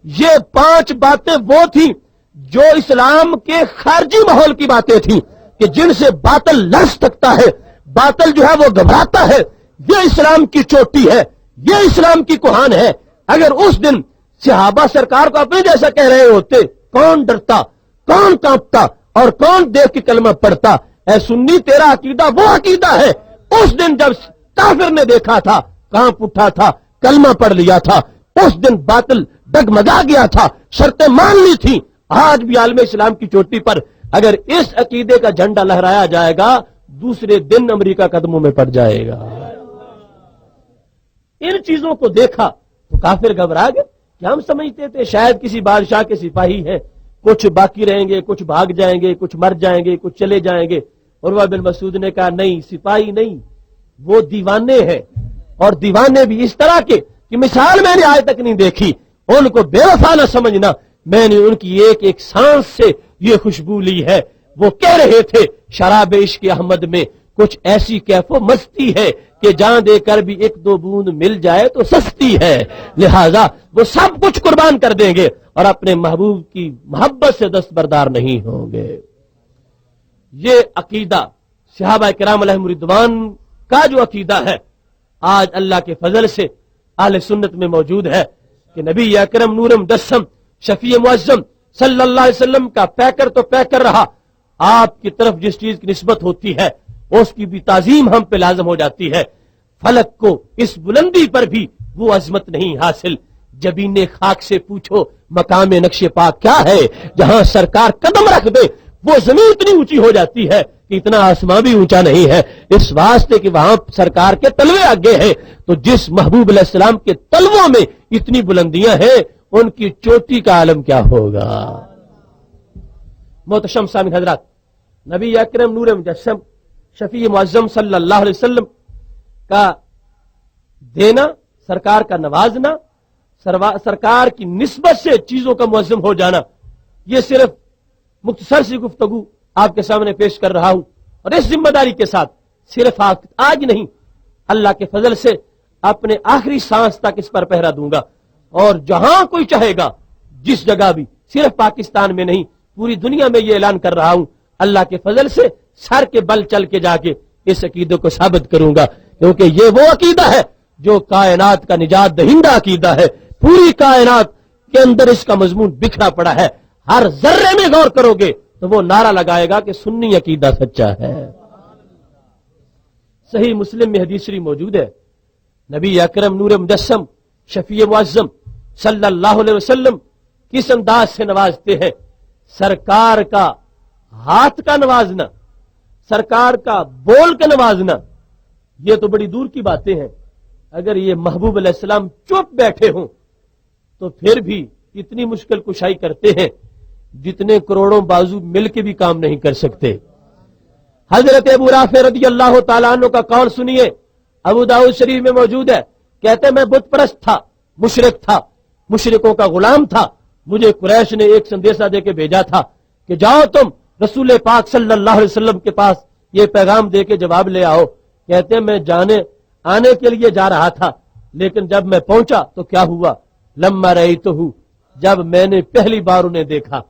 [SPEAKER 1] یہ 5 باتیں وہ تھیں جو اسلام کے خارجی ماحول کی باتیں تھیں کہ جن سے باطل لرز سکتا ہے، باطل جو ہے وہ گھبراتا ہے، یہ اسلام کی چوٹی ہے، یہ اسلام کی کوہان ہے۔ اگر اس دن صحابہ سرکار کو اپنے جیسا کہہ رہے ہوتے، کون ڈرتا، کون کانپتا اور کون دیکھ کے کلمہ پڑھتا؟ اے سنی، تیرا عقیدہ وہ عقیدہ ہے اس دن جب کافر نے دیکھا تھا، کانپ اٹھا تھا، کلمہ پڑھ لیا تھا، اس دن باطل ڈگمگا گیا تھا، شرطیں مان لی تھی۔ آج بھی عالم اسلام کی چوٹی پر اگر اس عقیدے کا جھنڈا لہرایا جائے گا، دوسرے دن امریکہ قدموں میں پڑ جائے گا۔ ان چیزوں کو دیکھا تو کافر گھبرا گئے کہ ہم سمجھتے تھے شاید کسی بادشاہ کے سپاہی ہیں، کچھ باقی رہیں گے، کچھ بھاگ جائیں گے، کچھ مر جائیں گے، کچھ چلے جائیں گے۔ عروہ بن مسعود نے کہا نہیں، سپاہی نہیں، وہ دیوانے ہیں، اور دیوانے بھی اس طرح کے کہ مثال میں نے آج تک نہیں دیکھی۔ ان کو بے وفا نہ سمجھنا، میں نے ان کی ایک ایک سانس سے یہ خوشبو لی ہے۔ وہ کہہ رہے تھے شراب عشق احمد میں کچھ ایسی کیف و مستی ہے کہ جان دے کر بھی 1-2 بوند مل جائے تو سستی ہے، لہذا وہ سب کچھ قربان کر دیں گے اور اپنے محبوب کی محبت سے دستبردار نہیں ہوں گے۔ یہ عقیدہ صحابہ کرام علیہم رضوان کا جو عقیدہ ہے، آج اللہ کے فضل سے اہل سنت میں موجود ہے کہ نبی اکرم نور مجسم شفیع معظم صلی اللہ علیہ وسلم کا پیکر تو پیکر رہا، آپ کی طرف جس چیز کی نسبت ہوتی ہے اس کی بھی تعظیم ہم پہ لازم ہو جاتی ہے۔ فلک کو اس بلندی پر بھی وہ عظمت نہیں حاصل، جبین خاک سے پوچھو مقام نقش پاک کیا ہے، جہاں سرکار قدم رکھ دے وہ زمین اتنی اونچی ہو جاتی ہے کہ اتنا آسمان بھی اونچا نہیں ہے، اس واسطے کہ وہاں سرکار کے تلوے آگے ہیں۔ تو جس محبوب علیہ السلام کے تلووں میں اتنی بلندیاں ہیں، ان کی چوٹی کا عالم کیا ہوگا؟ محتشم سامعین حضرات، نبی اکرم نور مجسم شفیع معظم صلی اللہ علیہ وسلم کا دینا، سرکار کا نوازنا، سرکار کی نسبت سے چیزوں کا معظم ہو جانا، یہ صرف مختصر سی گفتگو آپ کے سامنے پیش کر رہا ہوں، اور اس ذمہ داری کے ساتھ صرف آج نہیں، اللہ کے فضل سے اپنے آخری سانس تک اس پر پہرا دوں گا، اور جہاں کوئی چاہے گا، جس جگہ بھی، صرف پاکستان میں نہیں پوری دنیا میں یہ اعلان کر رہا ہوں، اللہ کے فضل سے سر کے بل چل کے جا کے اس عقیدے کو ثابت کروں گا، کیونکہ یہ وہ عقیدہ ہے جو کائنات کا نجات دہندہ عقیدہ ہے۔ پوری کائنات کے اندر اس کا مضمون بکھرا پڑا ہے، ہر ذرے میں غور کرو گے تو وہ نعرہ لگائے گا کہ سنی عقیدہ سچا ہے۔ صحیح مسلم میں حدیث شریف موجود ہے، نبی اکرم نور مجسم شفیع معظم صلی اللہ علیہ وسلم کس انداز سے نوازتے ہیں؟ سرکار کا ہاتھ کا نوازنا، سرکار کا بول کے نوازنا، یہ تو بڑی دور کی باتیں ہیں۔ اگر یہ محبوب علیہ السلام چپ بیٹھے ہوں تو پھر بھی اتنی مشکل کشائی کرتے ہیں جتنے کروڑوں بازو مل کے بھی کام نہیں کر سکتے۔ حضرت ابو رافع رضی اللہ تعالیٰ عنہ کا قول سنیے، ابو داؤد شریف میں موجود ہے، کہتے میں بت پرست تھا، مشرک تھا، مشرکوں کا غلام تھا، مجھے قریش نے ایک سندیشہ دے کے بھیجا تھا کہ جاؤ تم رسول پاک صلی اللہ علیہ وسلم کے پاس یہ پیغام دے کے جواب لے آؤ۔ کہتے میں آنے کے لیے جا رہا تھا، لیکن جب میں پہنچا تو کیا ہوا؟ لما رأیتہ، جب میں نے پہلی بار انہیں دیکھا،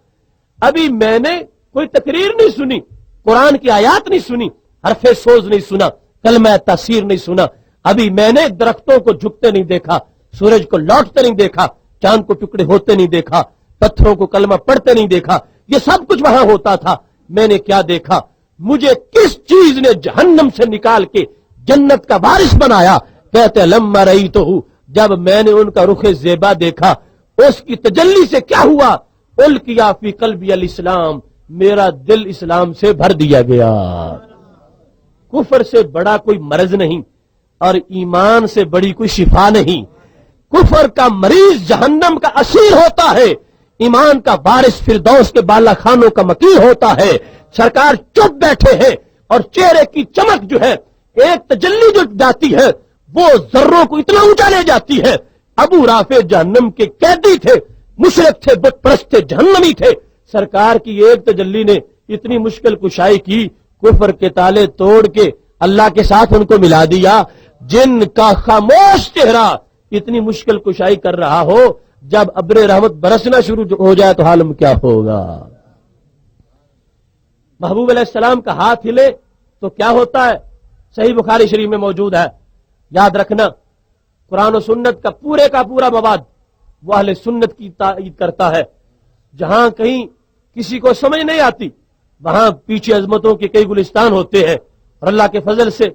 [SPEAKER 1] ابھی میں نے کوئی تقریر نہیں سنی، قرآن کی آیات نہیں سنی، حرف سوز نہیں سنا، کلمہ تاثیر نہیں سنا، ابھی میں نے درختوں کو جھکتے نہیں دیکھا، سورج کو لوٹتے نہیں دیکھا، چاند کو ٹکڑے ہوتے نہیں دیکھا، پتھروں کو کلمہ پڑھتے نہیں دیکھا، یہ سب کچھ وہاں ہوتا تھا۔ میں نے کیا دیکھا؟ مجھے کس چیز نے جہنم سے نکال کے جنت کا وارث بنایا؟ کہتے لما رأیتہ، جب میں نے ان کا رخ زیبا دیکھا، اس کی تجلی سے کیا ہوا؟ القیا فی قلبی الاسلام، میرا دل اسلام سے بھر دیا گیا۔ کفر سے بڑا کوئی مرض نہیں اور ایمان سے بڑی کوئی شفا نہیں۔ کفر کا مریض جہنم کا اسیر ہوتا ہے، ایمان کا وارث فردوس کے بالا خانوں کا مکین ہوتا ہے۔ سرکار چپ بیٹھے ہیں اور چہرے کی چمک جو ہے، ایک تجلی جو جاتی ہے وہ ذروں کو اتنا اونچا لے جاتی ہے۔ ابو رافع جہنم کے قیدی تھے، مشرک تھے، بت پرست تھے، جہنمی تھے، سرکار کی ایک تجلی نے اتنی مشکل کشائی کی، کفر کے تالے توڑ کے اللہ کے ساتھ ان کو ملا دیا۔ جن کا خاموش چہرہ اتنی مشکل کشائی کر رہا ہو، جب ابر رحمت برسنا شروع ہو جائے تو حالم کیا ہوگا؟ محبوب علیہ السلام کا ہاتھ ہلے تو کیا ہوتا ہے؟ صحیح بخاری شریف میں موجود ہے، یاد رکھنا، قرآن و سنت کا پورا مواد وہ اہل سنت کی تائید کرتا ہے۔ جہاں کہیں کسی کو سمجھ نہیں آتی وہاں پیچھے عظمتوں کے کئی گلستان ہوتے ہیں، اور اللہ کے فضل سے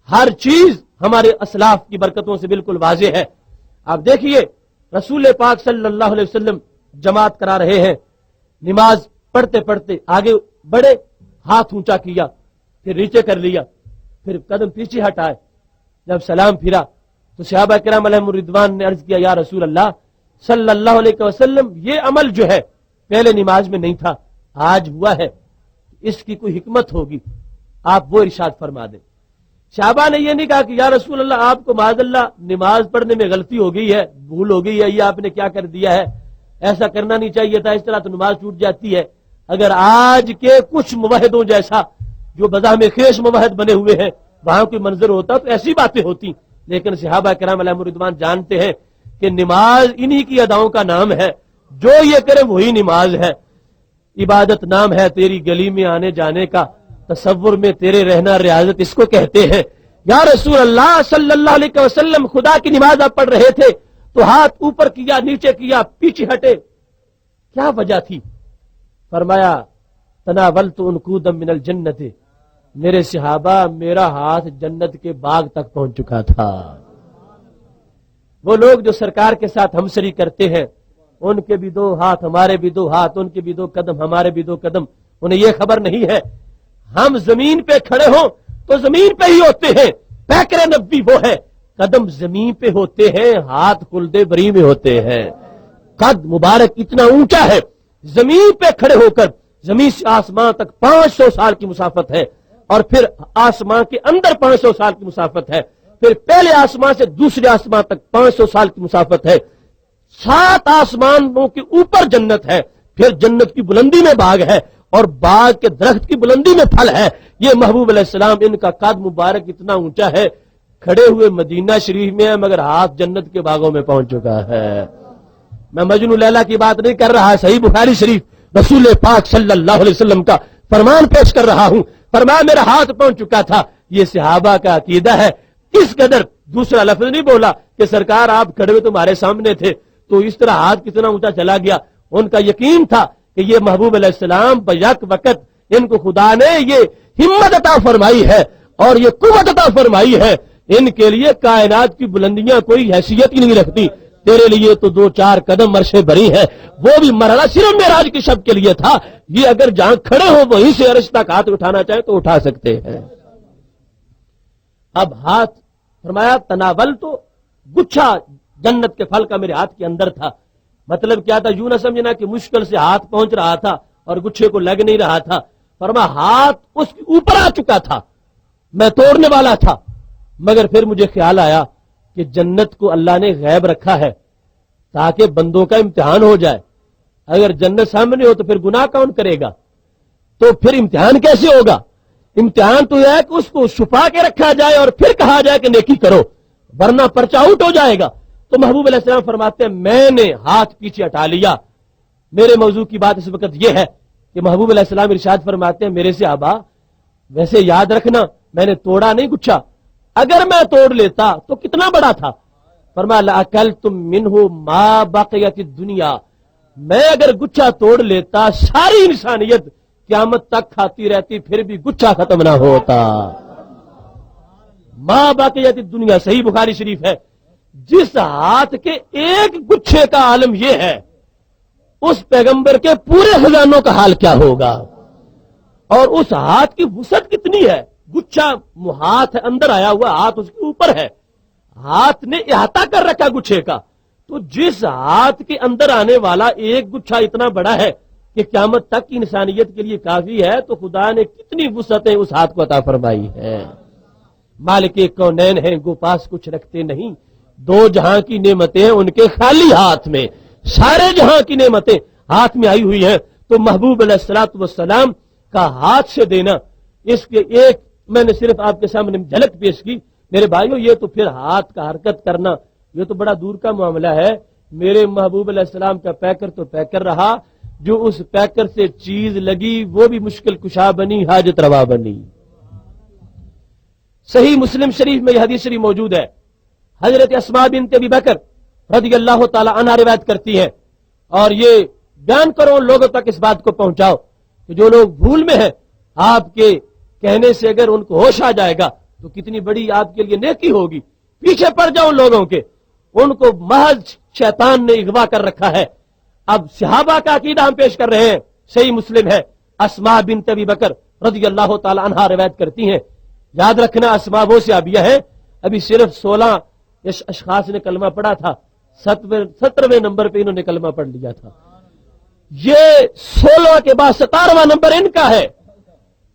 [SPEAKER 1] ہر چیز ہمارے اسلاف کی برکتوں سے بالکل واضح ہے۔ آپ دیکھیے رسول پاک صلی اللہ علیہ وسلم جماعت کرا رہے ہیں، نماز پڑھتے پڑھتے آگے بڑھے، ہاتھ اونچا کیا، پھر نیچے کر لیا، پھر قدم پیچھے ہٹائے، جب سلام پھرا تو صحابہ کرام علیہم الرضوان نے عرض کیا یا رسول اللہ صلی اللہ علیہ وسلم، یہ عمل جو ہے پہلے نماز میں نہیں تھا، آج ہوا ہے، اس کی کوئی حکمت ہوگی، آپ وہ ارشاد فرما دیں۔ صحابہ نے یہ نہیں کہا کہ یا رسول اللہ آپ کو معاذ اللہ نماز پڑھنے میں غلطی ہو گئی ہے، بھول ہو گئی ہے، یہ آپ نے کیا کر دیا ہے، ایسا کرنا نہیں چاہیے تھا، اس طرح تو نماز ٹوٹ جاتی ہے۔ اگر آج کے کچھ موحدوں جیسا جو بزاحم خیش موحد بنے ہوئے ہیں وہاں کوئی منظر ہوتا تو ایسی باتیں ہوتی، لیکن صحابہ کرام علیہم الرضوان جانتے ہیں کہ نماز انہی کی اداؤں کا نام ہے، جو یہ کرے وہی نماز ہے۔ عبادت نام ہے تیری گلی میں آنے جانے کا، تصور میں تیرے رہنا ریاضت اس کو کہتے ہیں۔ یا رسول اللہ صلی اللہ علیہ وسلم خدا کی نماز آپ پڑھ رہے تھے تو ہاتھ اوپر کیا، نیچے کیا، پیچھے ہٹے، کیا وجہ تھی؟ فرمایا تناولت انقودا من الجنت، میرے صحابہ میرا ہاتھ جنت کے باغ تک پہنچ چکا تھا۔ وہ لوگ جو سرکار کے ساتھ ہمسری کرتے ہیں، ان کے بھی دو ہاتھ، ہمارے بھی دو ہاتھ، ان کے بھی دو قدم، ہمارے بھی دو قدم، انہیں یہ خبر نہیں ہے ہم زمین پہ کھڑے ہوں تو زمین پہ ہی ہوتے ہیں، پیکر نبی وہ ہے، قدم زمین پہ ہوتے ہیں، ہاتھ خلد بری میں ہوتے ہیں۔ قد مبارک اتنا اونچا ہے، زمین پہ کھڑے ہو کر زمین سے آسمان تک 500 سال کی مسافت ہے، اور پھر آسمان کے اندر 500 سال کی مسافت ہے، پھر پہلے آسمان سے دوسرے آسمان تک 500 سال کی مسافت ہے، 7 آسمانوں کے اوپر جنت ہے، پھر جنت کی بلندی میں باغ ہے، اور باغ کے درخت کی بلندی میں پھل ہے. یہ محبوب علیہ السلام، ان کا قد مبارک اتنا اونچا ہے، کھڑے ہوئے مدینہ شریف میں ہے مگر ہاتھ جنت کے باغوں میں پہنچ چکا ہے. میں مجنون لیلا کی بات نہیں کر رہا، صحیح بخاری شریف رسول پاک صلی اللہ علیہ وسلم کا فرمان پیش کر رہا ہوں. فرمایا میرا ہاتھ پہنچ چکا تھا. یہ صحابہ کا عقیدہ ہے. کس قدر دوسرا لفظ نہیں بولا کہ سرکار آپ کھڑے ہوئے تمہارے سامنے تھے تو اس طرح ہاتھ کتنا اونچا چلا گیا. ان کا یقین تھا کہ یہ محبوب علیہ السلام بیک وقت ان کو خدا نے یہ ہمت عطا فرمائی ہے اور یہ قوت عطا فرمائی ہے. ان کے لیے کائنات کی بلندیاں کوئی حیثیت ہی نہیں رکھتی. تیرے لیے تو 2-4 قدم عرش بری ہے، وہ بھی مرحلہ صرف معراج کی شب کے لیے تھا. یہ اگر جہاں کھڑے ہو وہیں سے عرش تک ہاتھ اٹھانا چاہے تو اٹھا سکتے ہیں. اب ہاتھ فرمایا تناول تو گچھا جنت کے پھل کا میرے ہاتھ کے اندر تھا. مطلب کیا تھا؟ یوں نہ سمجھنا کہ مشکل سے ہاتھ پہنچ رہا تھا اور گچھے کو لگ نہیں رہا تھا. فرمایا ہاتھ اس کے اوپر آ چکا تھا، میں توڑنے والا تھا، مگر پھر مجھے خیال آیا کہ جنت کو اللہ نے غیب رکھا ہے تاکہ بندوں کا امتحان ہو جائے. اگر جنت سامنے ہو تو پھر گناہ کون کرے گا؟ تو پھر امتحان کیسے ہوگا؟ امتحان تو یہ ہے کہ اس کو چھپا کے رکھا جائے اور پھر کہا جائے کہ نیکی کرو، ورنہ پرچہ آؤٹ ہو جائے گا. تو محبوب علیہ السلام فرماتے ہیں میں نے ہاتھ پیچھے ہٹا لیا. میرے موضوع کی بات اس وقت یہ ہے کہ محبوب علیہ السلام ارشاد فرماتے ہیں میرے سے آبا ویسے یاد رکھنا میں نے توڑا نہیں گچھا، اگر میں توڑ لیتا تو کتنا بڑا تھا. فرمایا لَأَكَلْتُم مِّنْهُ مَا بَقِيَتِ الدُّنْيَا، میں اگر گچھا توڑ لیتا ساری انسانیت قیامت تک کھاتی رہتی پھر بھی گچھا ختم نہ ہوتا. مَا بَقِيَتِ الدُّنْيَا صحیح بخاری شریف ہے. جس ہاتھ کے ایک گچھے کا عالم یہ ہے اس پیغمبر کے پورے خزانوں کا حال کیا ہوگا. اور اس ہاتھ کی وسعت کتنی ہے. گچھا ہاتھ اندر آیا ہوا، ہاتھ اس کے اوپر ہے، ہاتھ نے احاطہ کر رکھا گچھے کا. تو جس ہاتھ کے اندر آنے والا ایک گچھا اتنا بڑا ہے کہ قیامت تک کی انسانیت کے لیے کافی ہے، تو خدا نے کتنی وسعتیں اس ہاتھ کو عطا فرمائی ہے. مالک کونین ہیں گو پاس کچھ رکھتے نہیں، 2 جہاں کی نعمتیں ہیں ان کے خالی ہاتھ میں، سارے جہاں کی نعمتیں ہاتھ میں آئی ہوئی ہیں. تو محبوب علیہ الصلوۃ والسلام کا ہاتھ سے دینا، اس کے ایک میں نے صرف آپ کے سامنے جھلک پیش کی. میرے بھائیو یہ تو پھر ہاتھ کا حرکت کرنا یہ تو بڑا دور کا معاملہ ہے. میرے محبوب علیہ السلام کا پیکر تو پیکر رہا، جو اس پیکر سے چیز لگی وہ بھی مشکل کشا بنی، حاجت روا بنی. صحیح مسلم شریف میں یہ حدیث شریف موجود ہے. حضرت اسماء بنت ابی بکر رضی اللہ تعالی عنہ روایت کرتی ہے اور یہ بیان کرو لوگوں تک اس بات کو پہنچاؤ کہ جو لوگ بھول میں ہیں آپ کے کہنے سے اگر ان کو ہوش آ جائے گا تو کتنی بڑی آپ کے لیے نیکی ہوگی. پیچھے پڑ جاؤ لوگوں کے، ان کو محض شیطان نے اغوا کر رکھا ہے. اب صحابہ کا عقیدہ ہم پیش کر رہے ہیں. صحیح مسلم ہے، اسماء بنت ابی بکر رضی اللہ تعالی عنہ روایت کرتی ہیں. یاد رکھنا اسماء وہ صحابیہ ہیں، ابھی صرف 16 اشخاص نے کلمہ پڑھا تھا، 17ویں نمبر پہ انہوں نے کلمہ پڑھ لیا تھا. یہ 16 کے بعد 17واں نمبر ان کا ہے.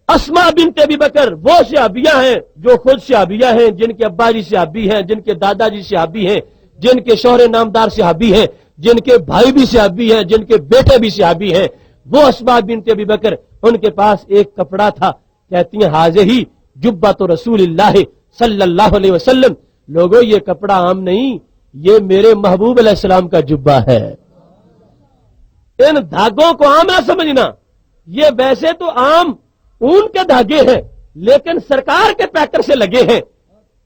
[SPEAKER 1] اسماء بنت ابی بکر وہ صحابیہ ہیں جو خود صحابیہ ہیں، جن کے ابا جی صحابی ہیں، جن کے دادا جی صحابی ہیں، جن کے شوہر نامدار صحابی ہیں، جن کے بھائی بھی صحابی ہیں، جن کے بیٹے بھی صحابی ہیں. وہ اسماء بنت ابی بکر، ان کے پاس ایک کپڑا تھا، کہتی ہیں حاضر ہی جبۃ رسول اللہ صلی اللہ علیہ وسلم. لوگوں یہ کپڑا عام نہیں، یہ میرے محبوب علیہ السلام کا جبہ ہے. ان دھاگوں کو عام نہ سمجھنا، یہ ویسے تو عام اون کے دھاگے ہیں لیکن سرکار کے پیکر سے لگے ہیں.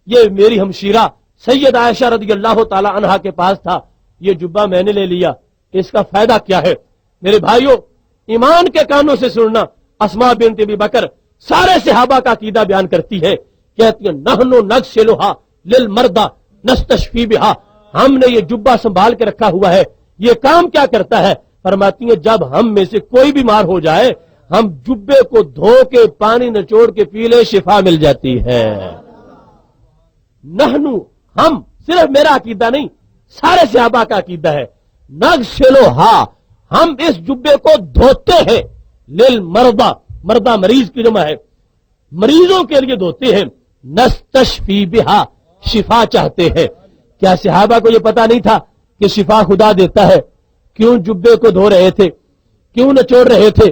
[SPEAKER 1] یہ میری ہمشیرہ سید عائشہ رضی اللہ تعالی عنہا کے پاس تھا، یہ جبہ میں نے لے لیا. اس کا فائدہ کیا ہے میرے بھائیوں؟ ایمان کے کانوں سے سننا. اسماء بنت ابی بکر سارے صحابہ کا عقیدہ بیان کرتی ہے، کہتی ہے نحنو نغسلھا للمرضى نستشفی بھا، ہم نے یہ جبہ سنبھال کے رکھا ہوا ہے. یہ کام کیا کرتا ہے؟ فرماتی ہیں جب ہم میں سے کوئی بیمار ہو جائے ہم جبے کو دھو کے پانی نچوڑ کے پی لے، شفا مل جاتی ہے. نحنو ہم، صرف میرا عقیدہ نہیں سارے صحابہ کا عقیدہ ہے. نغسلھا ہم اس جبے کو دھوتے ہیں، للمرضى مردہ مریض کی جمع ہے، مریضوں کے لیے دھوتے ہیں. نستشفی بہا شفا چاہتے ہیں. کیا صحابہ کو یہ پتا نہیں تھا کہ شفا خدا دیتا ہے؟ کیوں جبے کو دھو رہے تھے؟ کیوں نچوڑ رہے تھے؟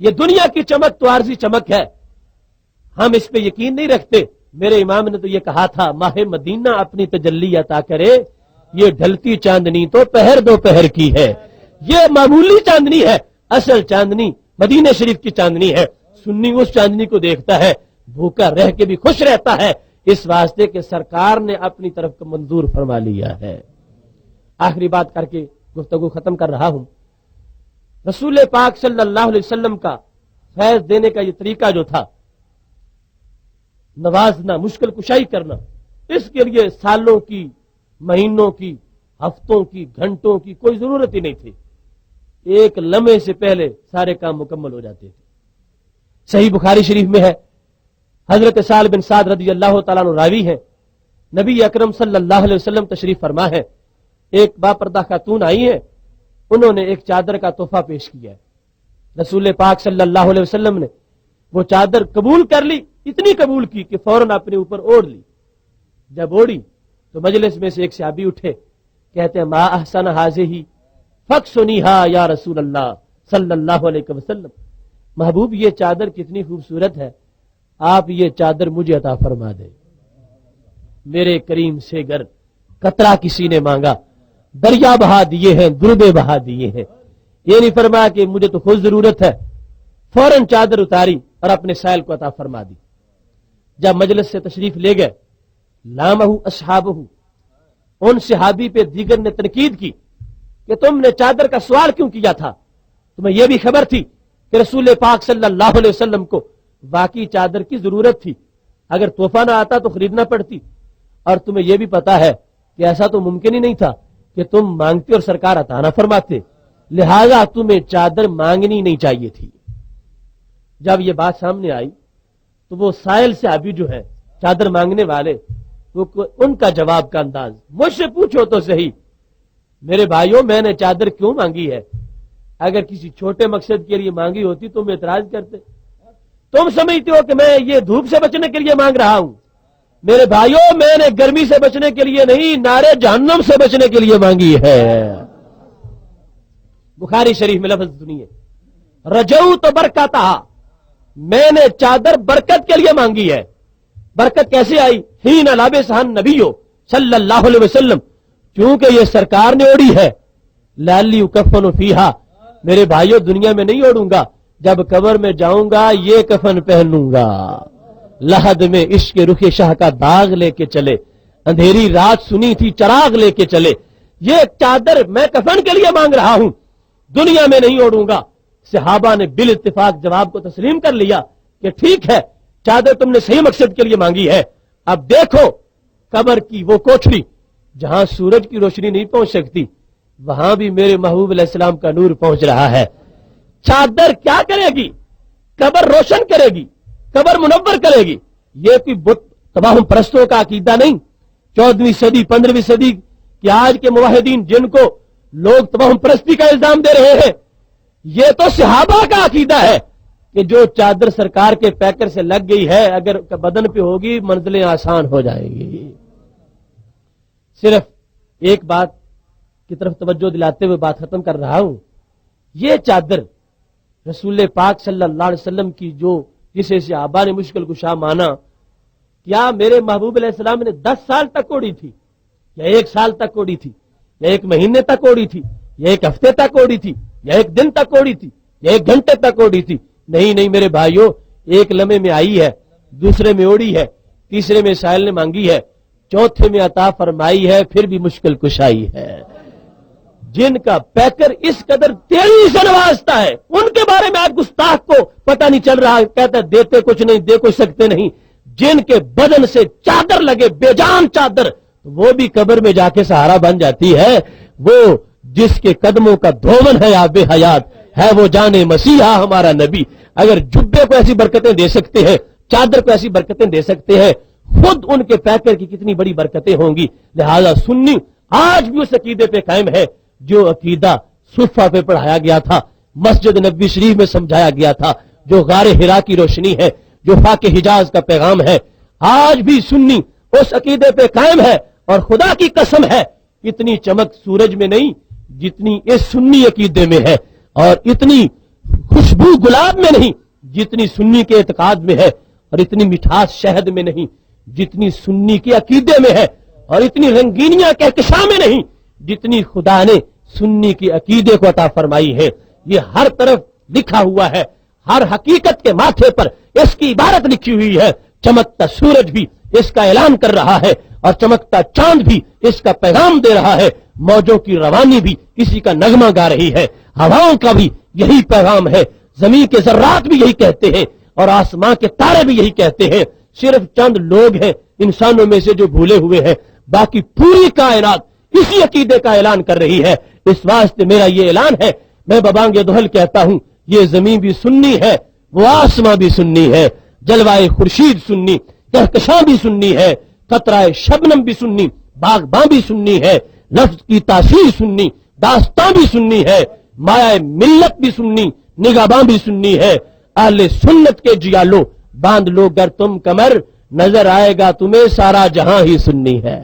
[SPEAKER 1] یہ دنیا کی چمک تو عارضی چمک ہے، ہم اس پہ یقین نہیں رکھتے۔ میرے امام نے تو یہ کہا تھا، ماہ مدینہ اپنی تجلی عطا کرے، یہ ڈھلتی چاندنی تو پہر دوپہر کی ہے۔ یہ معمولی چاندنی ہے، اصل چاندنی مدینہ شریف کی چاندنی ہے۔ سنی اس چاندنی کو دیکھتا ہے، بھوکا رہ کے بھی خوش رہتا ہے، اس واسطے کہ سرکار نے اپنی طرف کو منظور فرما لیا ہے۔ آخری بات کر کے گفتگو ختم کر رہا ہوں۔ رسول پاک صلی اللہ علیہ وسلم کا فیض دینے کا یہ طریقہ جو تھا، نوازنا، مشکل کشائی کرنا، اس کے لیے سالوں کی، مہینوں کی، ہفتوں کی، گھنٹوں کی کوئی ضرورت ہی نہیں تھی۔ ایک لمحے سے پہلے سارے کام مکمل ہو جاتے تھے۔ صحیح بخاری شریف میں ہے، حضرت سہل بن سعد رضی اللہ تعالیٰ عنہ راوی ہیں، نبی اکرم صلی اللہ علیہ وسلم تشریف فرما ہے، ایک باپردہ خاتون آئی ہے، انہوں نے ایک چادر کا تحفہ پیش کیا ہے۔ رسول پاک صلی اللہ علیہ وسلم نے وہ چادر قبول کر لی، اتنی قبول کی کہ فوراً اپنے اوپر اوڑھ لی۔ جب اوڑھی تو مجلس میں سے ایک صحابی اٹھے، کہتے ہیں ما احسن ہذہ فاکسنیھا یا رسول اللہ صلی اللہ علیہ وسلم، محبوب یہ چادر کتنی خوبصورت ہے، آپ یہ چادر مجھے عطا فرما دیں۔ میرے کریم سے گر قطرہ کسی نے مانگا، دریا بہا دیے ہیں، دربے بہا دیے ہیں۔ یہ نہیں فرمایا کہ مجھے تو خود ضرورت ہے، فوراً چادر اتاری اور اپنے سائل کو عطا فرما دی۔ جب مجلس سے تشریف لے گئے، لامہ اصحابہ، ان صحابی پہ دیگر نے تنقید کی کہ تم نے چادر کا سوال کیوں کیا تھا، تمہیں یہ بھی خبر تھی کہ رسول پاک صلی اللہ علیہ وسلم کو واقعی چادر کی ضرورت تھی، اگر تحفہ نہ آتا تو خریدنا پڑتی، اور تمہیں یہ بھی پتا ہے کہ ایسا تو ممکن ہی نہیں تھا کہ تم مانگتے اور سرکار عطا نہ فرماتے، لہذا تمہیں چادر مانگنی نہیں چاہیے تھی۔ جب یہ بات سامنے آئی تو وہ سائل صحابی جو ہے، چادر مانگنے والے، وہ ان کا جواب کا انداز، مجھ سے پوچھو تو صحیح میرے بھائیوں، میں نے چادر کیوں مانگی ہے؟ اگر کسی چھوٹے مقصد کے لیے مانگی ہوتی تم اعتراض کرتے۔ تم سمجھتے ہو کہ میں یہ دھوپ سے بچنے کے لیے مانگ رہا ہوں؟ میرے بھائیوں، میں نے گرمی سے بچنے کے لیے نہیں، نارے جہنم سے بچنے کے لیے مانگی ہے۔ بخاری شریف میں لفظ سنیے، رجوت برکتہ، میں نے چادر برکت کے لیے مانگی ہے۔ برکت کیسے آئی؟ حین لبسہ النبی صلی اللہ علیہ وسلم، چونکہ یہ سرکار نے اوڑھی ہے، لالی کفن فیہا، میرے بھائیوں دنیا میں نہیں اوڑوں گا، جب قبر میں جاؤں گا یہ کفن پہنوں گا۔ لحد میں عشق رخ شاہ کا داغ لے کے چلے، اندھیری رات سنی تھی چراغ لے کے چلے، یہ چادر میں کفن کے لیے مانگ رہا ہوں، دنیا میں نہیں اوڑوں گا۔ صحابہ نے بال اتفاق جواب کو تسلیم کر لیا کہ ٹھیک ہے، چادر تم نے صحیح مقصد کے لیے مانگی ہے۔ اب دیکھو قبر کی وہ کوٹھری جہاں سورج کی روشنی نہیں پہنچ سکتی، وہاں بھی میرے محبوب علیہ السلام کا نور پہنچ رہا ہے۔ چادر کیا کرے گی؟ قبر روشن کرے گی، قبر منور کرے گی۔ یہ کوئی بت تباہم پرستوں کا عقیدہ نہیں۔ 14ویں صدی 15ویں صدی کہ آج کے موحدین جن کو لوگ تباہم پرستی کا الزام دے رہے ہیں، یہ تو صحابہ کا عقیدہ ہے کہ جو چادر سرکار کے پیکر سے لگ گئی ہے اگر بدن پہ ہوگی منزلیں آسان ہو جائیں گی۔ صرف ایک بات کی طرف توجہ دلاتے ہوئے بات ختم کر رہا ہوں، یہ چادر رسول پاک صلی اللہ علیہ وسلم کی جو جسے صحابہ نے مشکل کشا مانا، کیا میرے محبوب علیہ السلام نے 10 سال تک اوڑھی تھی، یا 1 سال تک اوڑھی تھی، یا 1 مہینے تک اوڑھی تھی، یا 1 ہفتے تک اوڑھی تھی، یا 1 دن تک اوڑھی تھی، یا 1 گھنٹے تک اوڑھی تھی؟ نہیں میرے بھائیوں، ایک لمحے میں آئی ہے، دوسرے میں اوڑھی ہے، تیسرے میں سائل نے مانگی ہے، چوتھے میں عطا فرمائی ہے، پھر بھی مشکل کشائی ہے۔ جن کا پیکر اس قدر تیزی سے نوازتا ہے ان کے بارے میں آج گستاخ کو پتہ نہیں چل رہا، کہتا ہے دیتے کچھ نہیں، دے کچھ سکتے نہیں۔ جن کے بدن سے چادر لگے، بے جان چادر، وہ بھی قبر میں جا کے سہارا بن جاتی ہے۔ وہ جس کے قدموں کا دھومن ہے آب حیات ہے، وہ جانے مسیحا ہمارا نبی۔ اگر جبے کو ایسی برکتیں دے سکتے ہیں، چادر کو ایسی برکتیں دے سکتے ہیں، خود ان کے پیکر کی کتنی بڑی برکتیں ہوں گی۔ لہذا سنی آج بھی اس عقیدے پہ قائم ہے جو عقیدہ صفہ پہ پڑھایا گیا تھا، مسجد نبوی شریف میں سمجھایا گیا تھا، جو غار حرا کی روشنی ہے، جو فاق حجاز کا پیغام ہے، آج بھی سنی اس عقیدے پہ قائم ہے۔ اور خدا کی قسم ہے اتنی چمک سورج میں نہیں جتنی اس سنی عقیدے میں ہے، اور اتنی خوشبو گلاب میں نہیں جتنی سنی کے اعتقاد میں ہے، اور اتنی مٹھاس شہد میں نہیں جتنی سنی کے عقیدے میں ہے، اور اتنی رنگینیاں کہکشاں میں نہیں جتنی خدا نے سنی کے عقیدے کو عطا فرمائی ہے۔ یہ ہر طرف لکھا ہوا ہے، ہر حقیقت کے ماتھے پر اس کی عبارت لکھی ہوئی ہے۔ چمکتا سورج بھی اس کا اعلان کر رہا ہے، اور چمکتا چاند بھی اس کا پیغام دے رہا ہے، موجوں کی روانی بھی اسی کا نغمہ گا رہی ہے، ہواؤں کا بھی یہی پیغام ہے، زمین کے ذرات بھی یہی کہتے ہیں، اور آسمان کے تارے بھی یہی کہتے ہیں۔ صرف چند لوگ ہیں انسانوں میں سے جو بھولے ہوئے ہیں، باقی پوری کائنات اسی عقیدے کا اعلان کر رہی ہے۔ اس واسطے میرا یہ اعلان ہے، میں ببانگ دہل کہتا ہوں، یہ زمین بھی سنی ہے، وہ آسمان بھی سنی ہے، جلوائے خورشید سنی، کہکشاں بھی سنی ہے، قطرہ شبنم بھی سنی، باغباں بھی سنی ہے، لفظ کی تاثیر سنی، داستان بھی سنی ہے، مایہ ملت بھی سنی، نگہباں بھی سنی ہے۔ اہل سنت کے جیالو باندھ لو گر تم کمر، نظر آئے گا تمہیں سارا جہاں ہی سنی ہے۔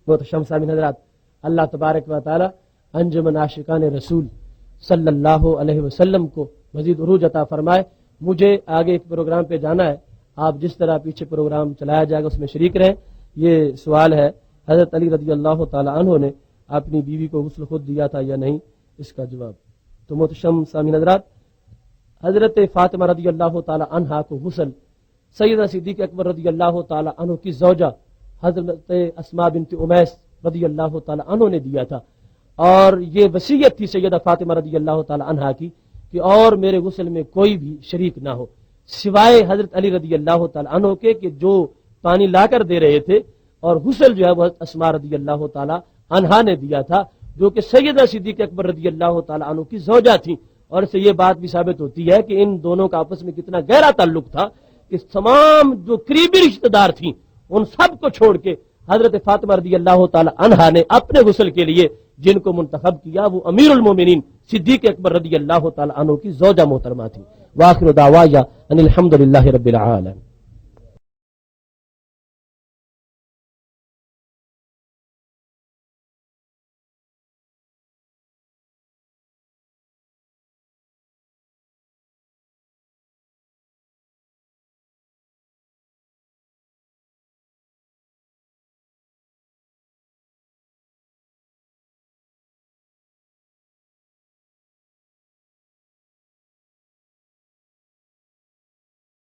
[SPEAKER 1] محترم سامعین حضرات، اللہ تبارک و تعالی انجمن عاشقان رسول صلی اللہ علیہ وسلم کو مزید عروج عطا فرمائے۔ مجھے آگے ایک پروگرام پہ جانا ہے، آپ جس طرح پیچھے پروگرام چلایا جائے گا اس میں شریک رہیں۔ یہ سوال ہے، حضرت علی رضی اللہ تعالی عنہ نے اپنی بیوی کو غسل خود دیا تھا یا نہیں؟ اس کا جواب۔ تو محترم سامعین حضرات، حضرت فاطمہ رضی اللہ تعالی عنہا کو غسل سیدہ صدیق اکبر رضی اللہ تعالی عنہ کی زوجہ حضرت اسماء بنت امیس رضی اللہ تعالی عنہ نے دیا تھا، اور یہ وصیت تھی سیدہ فاطمہ رضی اللہ تعالی عنہا کی کہ اور میرے غسل میں کوئی بھی شریک نہ ہو سوائے حضرت علی رضی اللہ تعالی عنہ کے، کہ جو پانی لا کر دے رہے تھے، اور غسل جو ہے وہ حضرت اسماء رضی اللہ تعالی عنہا نے دیا تھا، جو کہ سیدہ صدیق اکبر رضی اللہ تعالی عنہ کی زوجہ تھی۔ اور اس سے یہ بات بھی ثابت ہوتی ہے کہ ان دونوں کا آپس میں کتنا گہرا تعلق تھا کہ تمام جو قریبی رشتہ دار تھیں ان سب کو چھوڑ کے حضرت فاطمہ رضی اللہ تعالی عنہا نے اپنے غسل کے لیے جن کو منتخب کیا وہ امیر المومنین صدیق اکبر رضی اللہ تعالی عنہ کی زوجہ محترمہ تھی۔ وآخر دعوایا ان الحمدللہ رب العالمین۔